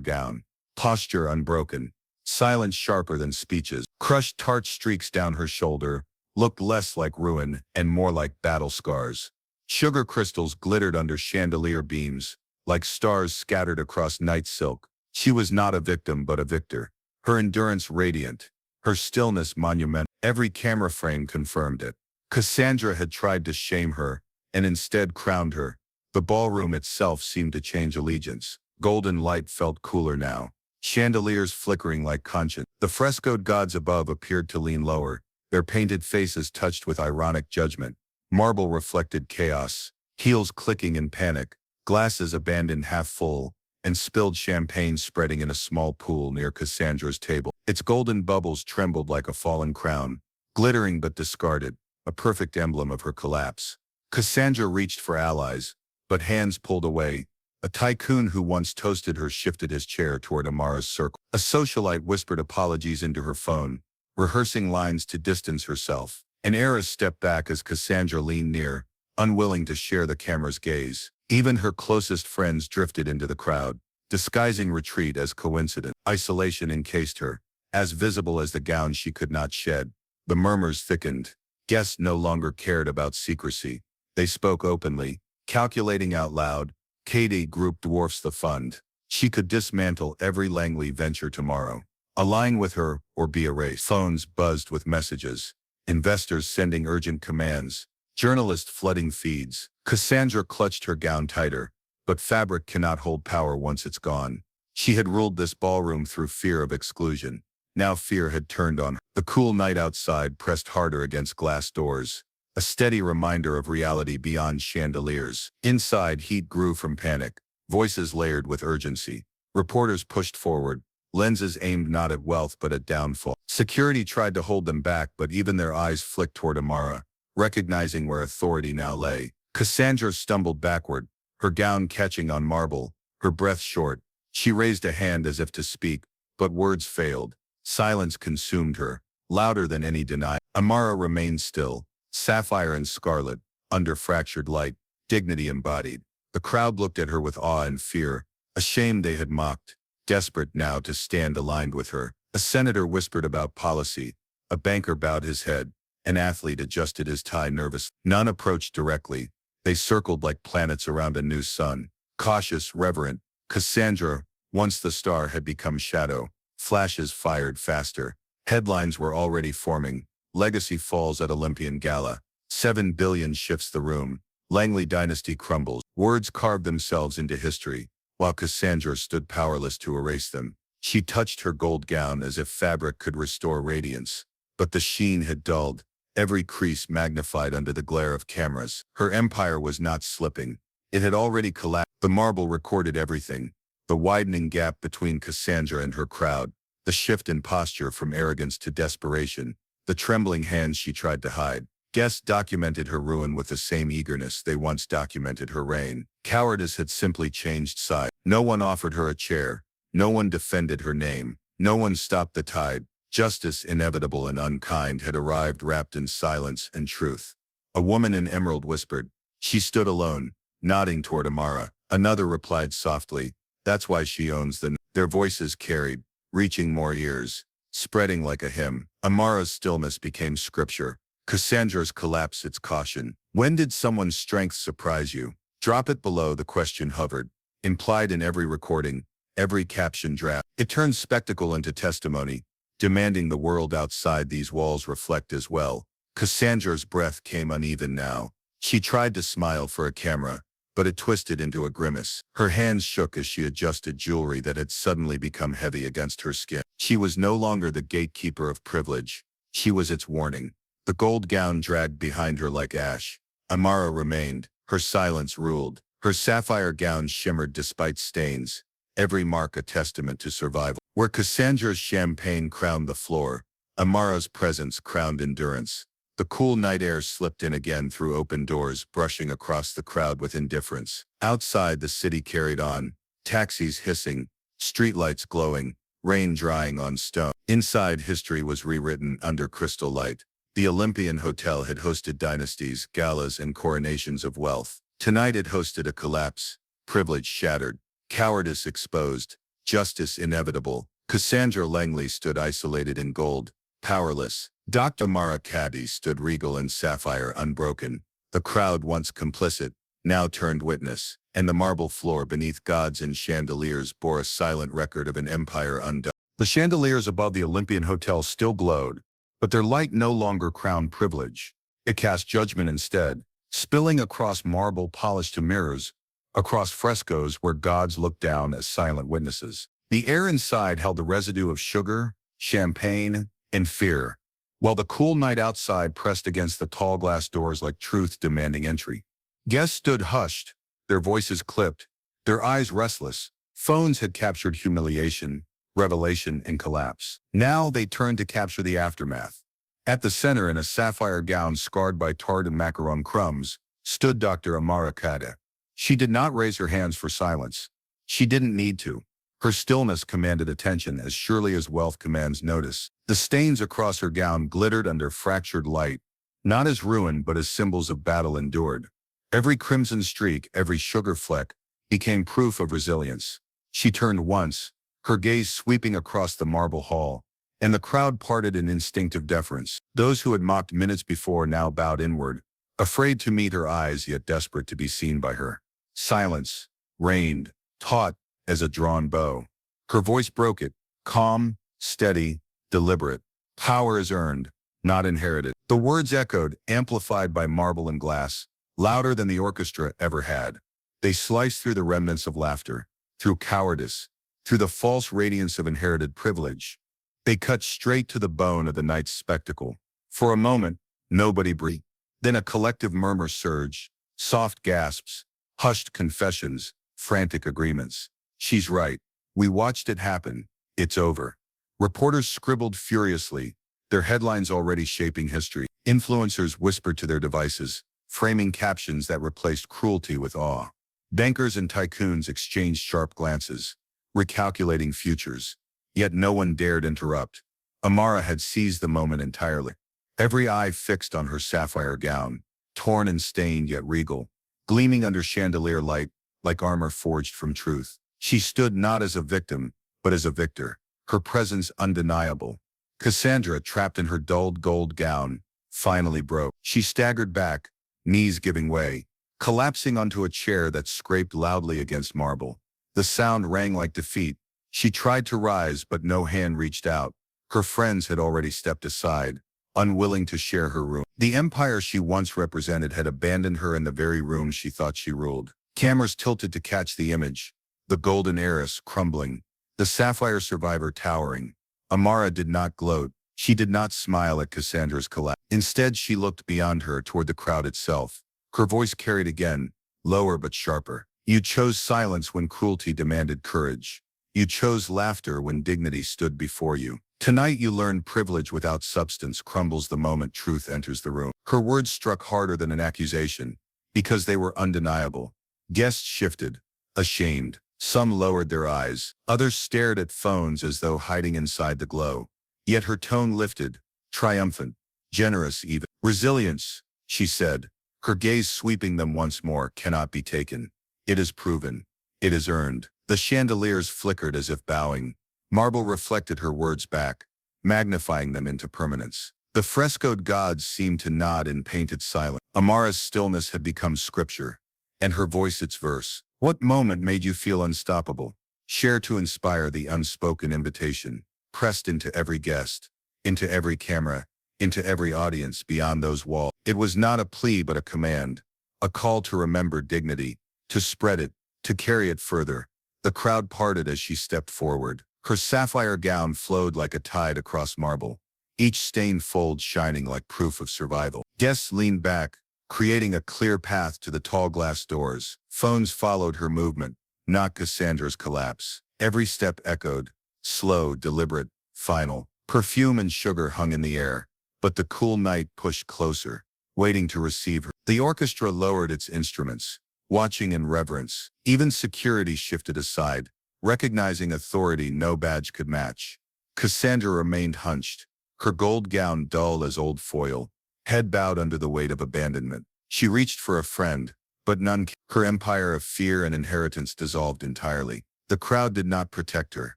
gown, posture unbroken, silence sharper than speeches. Crushed tart streaks down her shoulder looked less like ruin and more like battle scars. Sugar crystals glittered under chandelier beams, like stars scattered across night silk. She was not a victim but a victor, her endurance radiant, her stillness monumental. Every camera frame confirmed it. Cassandra had tried to shame her, and instead crowned her. The ballroom itself seemed to change allegiance. Golden light felt cooler now, chandeliers flickering like conscience. The frescoed gods above appeared to lean lower, their painted faces touched with ironic judgment. Marble reflected chaos, heels clicking in panic, glasses abandoned half full, and spilled champagne spreading in a small pool near Cassandra's table. Its golden bubbles trembled like a fallen crown, glittering but discarded, a perfect emblem of her collapse. Cassandra reached for allies, but hands pulled away. A tycoon who once toasted her shifted his chair toward Amara's circle. A socialite whispered apologies into her phone, rehearsing lines to distance herself. An heiress stepped back as Cassandra leaned near, unwilling to share the camera's gaze. Even her closest friends drifted into the crowd, disguising retreat as coincidence. Isolation encased her, as visible as the gown she could not shed. The murmurs thickened. Guests no longer cared about secrecy. They spoke openly, calculating out loud. Katie Group dwarfs the fund. She could dismantle every Langley venture tomorrow. Align with her or be erased. Phones buzzed with messages. Investors sending urgent commands. Journalists flooding feeds. Cassandra clutched her gown tighter. But fabric cannot hold power once it's gone. She had ruled this ballroom through fear of exclusion. Now fear had turned on her. The cool night outside pressed harder against glass doors. A steady reminder of reality beyond chandeliers. Inside, heat grew from panic. Voices layered with urgency. Reporters pushed forward. Lenses aimed not at wealth but at downfall. Security tried to hold them back, but even their eyes flicked toward Amara, recognizing where authority now lay. Cassandra stumbled backward, her gown catching on marble, her breath short. She raised a hand as if to speak, but words failed. Silence consumed her, louder than any denial. Amara remained still, sapphire and scarlet, under fractured light, dignity embodied. The crowd looked at her with awe and fear, ashamed they had mocked, desperate now to stand aligned with her. A senator whispered about policy, a banker bowed his head, an athlete adjusted his tie nervously. None approached directly. They circled like planets around a new sun, cautious, reverent. Cassandra, once the star, had become shadow. Flashes fired faster. Headlines were already forming. Legacy falls at Olympian Gala. 7 billion shifts the room. Langley dynasty crumbles. Words carved themselves into history, while Cassandra stood powerless to erase them. She touched her gold gown as if fabric could restore radiance. But the sheen had dulled, every crease magnified under the glare of cameras. Her empire was not slipping. It had already collapsed. The marble recorded everything. The widening gap between Cassandra and her crowd, the shift in posture from arrogance to desperation, the trembling hands she tried to hide. Guests documented her ruin with the same eagerness they once documented her reign. Cowardice had simply changed sides. No one offered her a chair. No one defended her name. No one stopped the tide. Justice, inevitable and unkind, had arrived wrapped in silence and truth. A woman in emerald whispered. She stood alone, nodding toward Amara. Another replied softly, "That's why she owns the." Their voices carried, reaching more ears, spreading like a hymn. Amara's stillness became scripture. Cassandra's collapse its caution. When did someone's strength surprise you? Drop it below, the question hovered, implied in every recording, every caption draft. It turned spectacle into testimony, demanding the world outside these walls reflect as well. Cassandra's breath came uneven now. She tried to smile for a camera, but it twisted into a grimace. Her hands shook as she adjusted jewelry that had suddenly become heavy against her skin. She was no longer the gatekeeper of privilege. She was its warning. The gold gown dragged behind her like ash. Amara remained. Her silence ruled. Her sapphire gown shimmered despite stains, every mark a testament to survival. Where Cassandra's champagne crowned the floor, Amara's presence crowned endurance. The cool night air slipped in again through open doors, brushing across the crowd with indifference. Outside, the city carried on, taxis hissing, streetlights glowing, rain drying on stone. Inside, history was rewritten under crystal light. The Olympian Hotel had hosted dynasties, galas, and coronations of wealth. Tonight it hosted a collapse, privilege shattered, cowardice exposed, justice inevitable. Cassandra Langley stood isolated in gold, powerless. Dr. Amara Caddy stood regal in sapphire, unbroken. The crowd, once complicit, now turned witness, and the marble floor beneath gods and chandeliers bore a silent record of an empire undone. The chandeliers above the Olympian Hotel still glowed, but their light no longer crowned privilege. It cast judgment instead, spilling across marble polished to mirrors, across frescoes where gods looked down as silent witnesses. The air inside held the residue of sugar, champagne, and fear, while the cool night outside pressed against the tall glass doors like truth demanding entry. Guests stood hushed, their voices clipped, their eyes restless. Phones had captured humiliation, revelation, and collapse. Now they turned to capture the aftermath. At the center, in a sapphire gown scarred by tart and macaron crumbs, stood Dr. Amara Kada. She did not raise her hands for silence. She didn't need to. Her stillness commanded attention as surely as wealth commands notice. The stains across her gown glittered under fractured light, not as ruin but as symbols of battle endured. Every crimson streak, every sugar fleck, became proof of resilience. She turned once, her gaze sweeping across the marble hall, and the crowd parted in instinctive deference. Those who had mocked minutes before now bowed inward, afraid to meet her eyes yet desperate to be seen by her. Silence reigned, taut as a drawn bow. Her voice broke it, calm, steady, deliberate. Power is earned, not inherited. The words echoed, amplified by marble and glass, louder than the orchestra ever had. They sliced through the remnants of laughter, through cowardice, through the false radiance of inherited privilege. They cut straight to the bone of the night's spectacle. For a moment, nobody breathed. Then a collective murmur surged, soft gasps, hushed confessions, frantic agreements. She's right. We watched it happen. It's over. Reporters scribbled furiously, their headlines already shaping history. Influencers whispered to their devices, framing captions that replaced cruelty with awe. Bankers and tycoons exchanged sharp glances, recalculating futures. Yet no one dared interrupt. Amara had seized the moment entirely. Every eye fixed on her sapphire gown, torn and stained yet regal, gleaming under chandelier light like armor forged from truth. She stood not as a victim, but as a victor, her presence undeniable. Cassandra, trapped in her dulled gold gown, finally broke. She staggered back, knees giving way, collapsing onto a chair that scraped loudly against marble. The sound rang like defeat. She tried to rise, but no hand reached out. Her friends had already stepped aside, unwilling to share her room. The empire she once represented had abandoned her in the very room she thought she ruled. Cameras tilted to catch the image, the golden heiress crumbling, the sapphire survivor towering. Amara did not gloat. She did not smile at Cassandra's collapse. Instead, she looked beyond her toward the crowd itself. Her voice carried again, lower but sharper. You chose silence when cruelty demanded courage. You chose laughter when dignity stood before you. Tonight you learned privilege without substance crumbles the moment truth enters the room. Her words struck harder than an accusation, because they were undeniable. Guests shifted, ashamed. Some lowered their eyes. Others stared at phones as though hiding inside the glow. Yet her tone lifted, triumphant, generous even. Resilience, she said, her gaze sweeping them once more, cannot be taken. It is proven. It is earned. The chandeliers flickered as if bowing. Marble reflected her words back, magnifying them into permanence. The frescoed gods seemed to nod in painted silence. Amara's stillness had become scripture, and her voice its verse. What moment made you feel unstoppable? Share to inspire the unspoken invitation, pressed into every guest, into every camera, into every audience beyond those walls. It was not a plea but a command, a call to remember dignity, to spread it, to carry it further. The crowd parted as she stepped forward. Her sapphire gown flowed like a tide across marble, each stained fold shining like proof of survival. Guests leaned back, creating a clear path to the tall glass doors. Phones followed her movement, not Cassandra's collapse. Every step echoed, slow, deliberate, final. Perfume and sugar hung in the air, but the cool night pushed closer, waiting to receive her. The orchestra lowered its instruments, watching in reverence. Even security shifted aside, recognizing authority no badge could match. Cassandra remained hunched, her gold gown dull as old foil, head bowed under the weight of abandonment. She reached for a friend, but none came. Her empire of fear and inheritance dissolved entirely. The crowd did not protect her.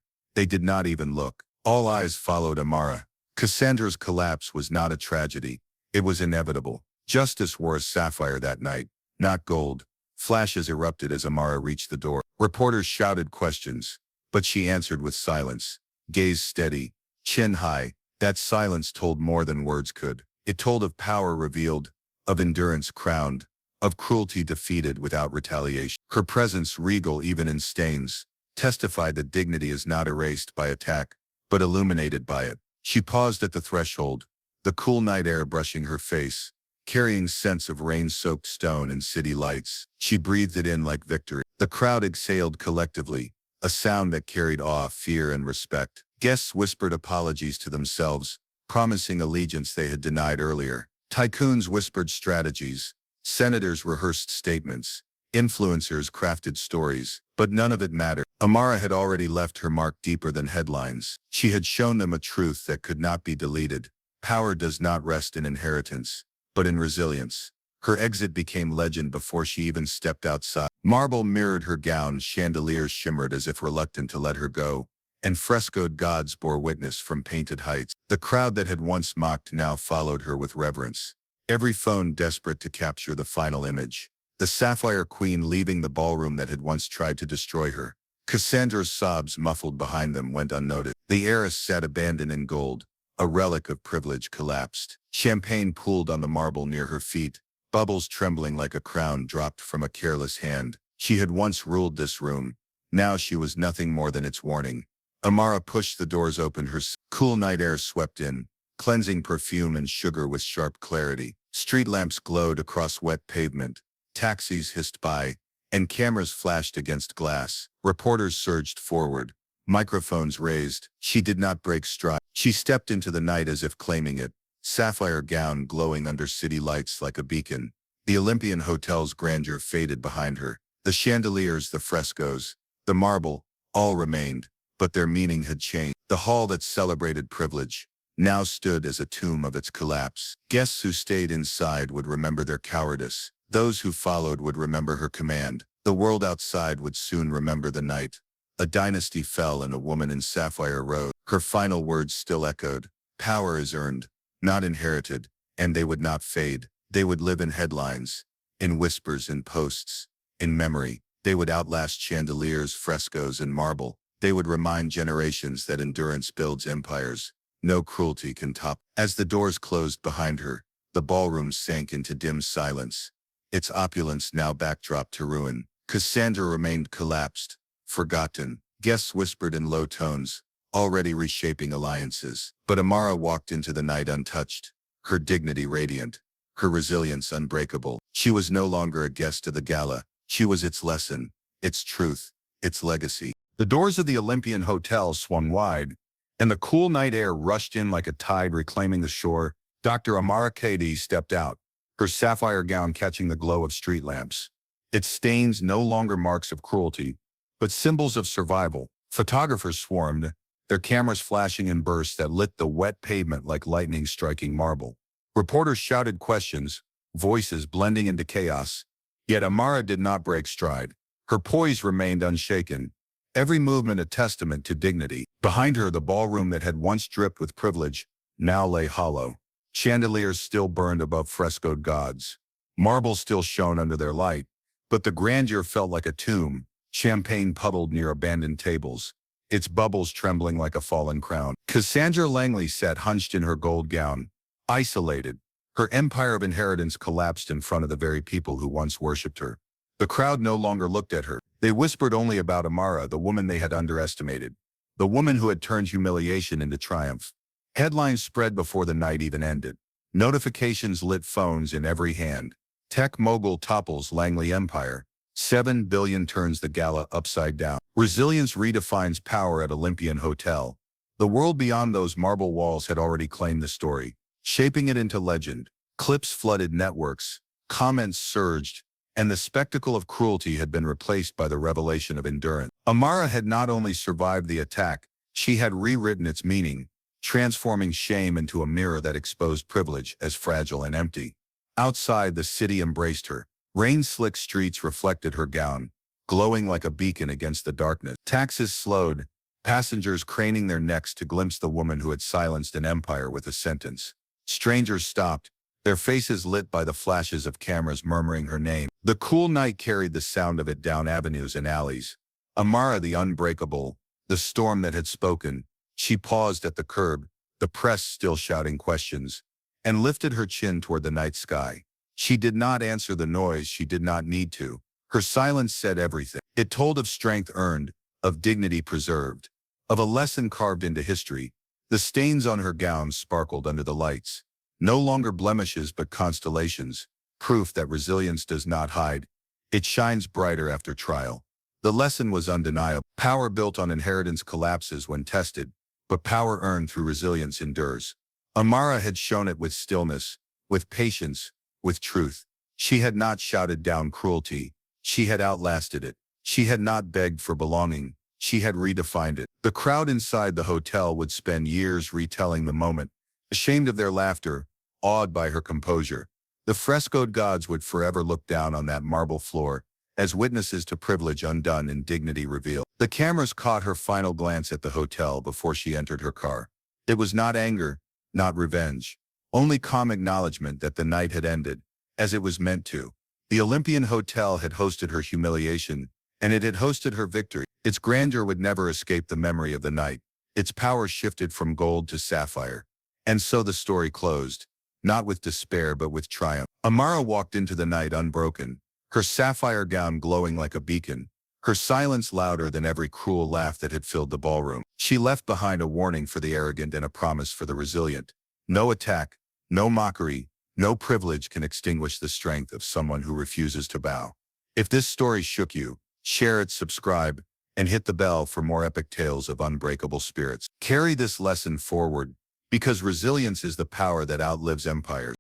They did not even look. All eyes followed Amara. Cassandra's collapse was not a tragedy. It was inevitable. Justice wore a sapphire that night, not gold. Flashes erupted as Amara reached the door. Reporters shouted questions, but she answered with silence, gaze steady, chin high. That silence told more than words could. It told of power revealed, of endurance crowned, of cruelty defeated without retaliation. Her presence, regal even in stains, testified that dignity is not erased by attack, but illuminated by it. She paused at the threshold, the cool night air brushing her face, carrying scents of rain-soaked stone and city lights. She breathed it in like victory. The crowd exhaled collectively, a sound that carried awe, fear, and respect. Guests whispered apologies to themselves, promising allegiance they had denied earlier. Tycoons whispered strategies. Senators rehearsed statements. Influencers crafted stories, but none of it mattered. Amara had already left her mark deeper than headlines. She had shown them a truth that could not be deleted. Power does not rest in inheritance, but in resilience. Her exit became legend before she even stepped outside. Marble mirrored her gown, chandeliers shimmered as if reluctant to let her go, and frescoed gods bore witness from painted heights. The crowd that had once mocked now followed her with reverence, every phone desperate to capture the final image. The sapphire queen leaving the ballroom that had once tried to destroy her. Cassandra's sobs muffled behind them went unnoticed. The heiress sat abandoned in gold, a relic of privilege collapsed. Champagne pooled on the marble near her feet, bubbles trembling like a crown dropped from a careless hand. She had once ruled this room. Now she was nothing more than its warning. Amara pushed the doors open. Her cool night air swept in, cleansing perfume and sugar with sharp clarity. Street lamps glowed across wet pavement. Taxis hissed by, and cameras flashed against glass. Reporters surged forward, microphones raised. She did not break stride. She stepped into the night as if claiming it, sapphire gown glowing under city lights like a beacon. The Olympian Hotel's grandeur faded behind her. The chandeliers, the frescoes, the marble, all remained, but their meaning had changed. The hall that celebrated privilege now stood as a tomb of its collapse. Guests who stayed inside would remember their cowardice. Those who followed would remember her command. The world outside would soon remember the night. A dynasty fell and a woman in sapphire rose. Her final words still echoed. Power is earned, not inherited, and they would not fade. They would live in headlines, in whispers, in posts, in memory. They would outlast chandeliers, frescoes, and marble. They would remind generations that endurance builds empires. No cruelty can top. As the doors closed behind her, the ballroom sank into dim silence, its opulence now backdrop to ruin. Cassandra remained collapsed, forgotten. Guests whispered in low tones, already reshaping alliances. But Amara walked into the night untouched, her dignity radiant, her resilience unbreakable. She was no longer a guest of the gala. She was its lesson, its truth, its legacy. The doors of the Olympian Hotel swung wide, and the cool night air rushed in like a tide reclaiming the shore. Dr. Amara Kadi stepped out, her sapphire gown catching the glow of street lamps. Its stains no longer marks of cruelty, but symbols of survival. Photographers swarmed, their cameras flashing in bursts that lit the wet pavement like lightning striking marble. Reporters shouted questions, voices blending into chaos. Yet Amara did not break stride. Her poise remained unshaken, every movement a testament to dignity. Behind her, the ballroom that had once dripped with privilege now lay hollow. Chandeliers still burned above frescoed gods. Marble still shone under their light, but the grandeur felt like a tomb. Champagne puddled near abandoned tables, its bubbles trembling like a fallen crown. Cassandra Langley sat hunched in her gold gown, isolated. Her empire of inheritance collapsed in front of the very people who once worshipped her. The crowd no longer looked at her. They whispered only about Amara, the woman they had underestimated, the woman who had turned humiliation into triumph. Headlines spread before the night even ended. Notifications lit phones in every hand. Tech mogul topples Langley empire. 7 billion turns the gala upside down. Resilience redefines power at Olympian Hotel. The world beyond those marble walls had already claimed the story, shaping it into legend. Clips flooded networks, comments surged, and the spectacle of cruelty had been replaced by the revelation of endurance. Amara had not only survived the attack, she had rewritten its meaning, transforming shame into a mirror that exposed privilege as fragile and empty. Outside, the city embraced her. Rain-slick streets reflected her gown, glowing like a beacon against the darkness. Taxis slowed, passengers craning their necks to glimpse the woman who had silenced an empire with a sentence. Strangers stopped, their faces lit by the flashes of cameras murmuring her name. The cool night carried the sound of it down avenues and alleys. Amara the unbreakable, the storm that had spoken. She paused at the curb, the press still shouting questions, and lifted her chin toward the night sky. She did not answer the noise. She did not need to. Her silence said everything. It told of strength earned, of dignity preserved, of a lesson carved into history. The stains on her gown sparkled under the lights. No longer blemishes but constellations, proof that resilience does not hide. It shines brighter after trial. The lesson was undeniable. Power built on inheritance collapses when tested, but power earned through resilience endures. Amara had shown it with stillness, with patience, with truth. She had not shouted down cruelty. She had outlasted it. She had not begged for belonging. She had redefined it. The crowd inside the hotel would spend years retelling the moment, ashamed of their laughter, awed by her composure. The frescoed gods would forever look down on that marble floor as witnesses to privilege undone and dignity revealed. The cameras caught her final glance at the hotel before she entered her car. It was not anger, not revenge, only calm acknowledgement that the night had ended, as it was meant to. The Olympian Hotel had hosted her humiliation, and it had hosted her victory. Its grandeur would never escape the memory of the night. Its power shifted from gold to sapphire. And so the story closed, not with despair but with triumph. Amara walked into the night unbroken, her sapphire gown glowing like a beacon, her silence louder than every cruel laugh that had filled the ballroom. She left behind a warning for the arrogant and a promise for the resilient. No attack, no mockery, no privilege can extinguish the strength of someone who refuses to bow. If this story shook you, share it, subscribe, and hit the bell for more epic tales of unbreakable spirits. Carry this lesson forward, because resilience is the power that outlives empires.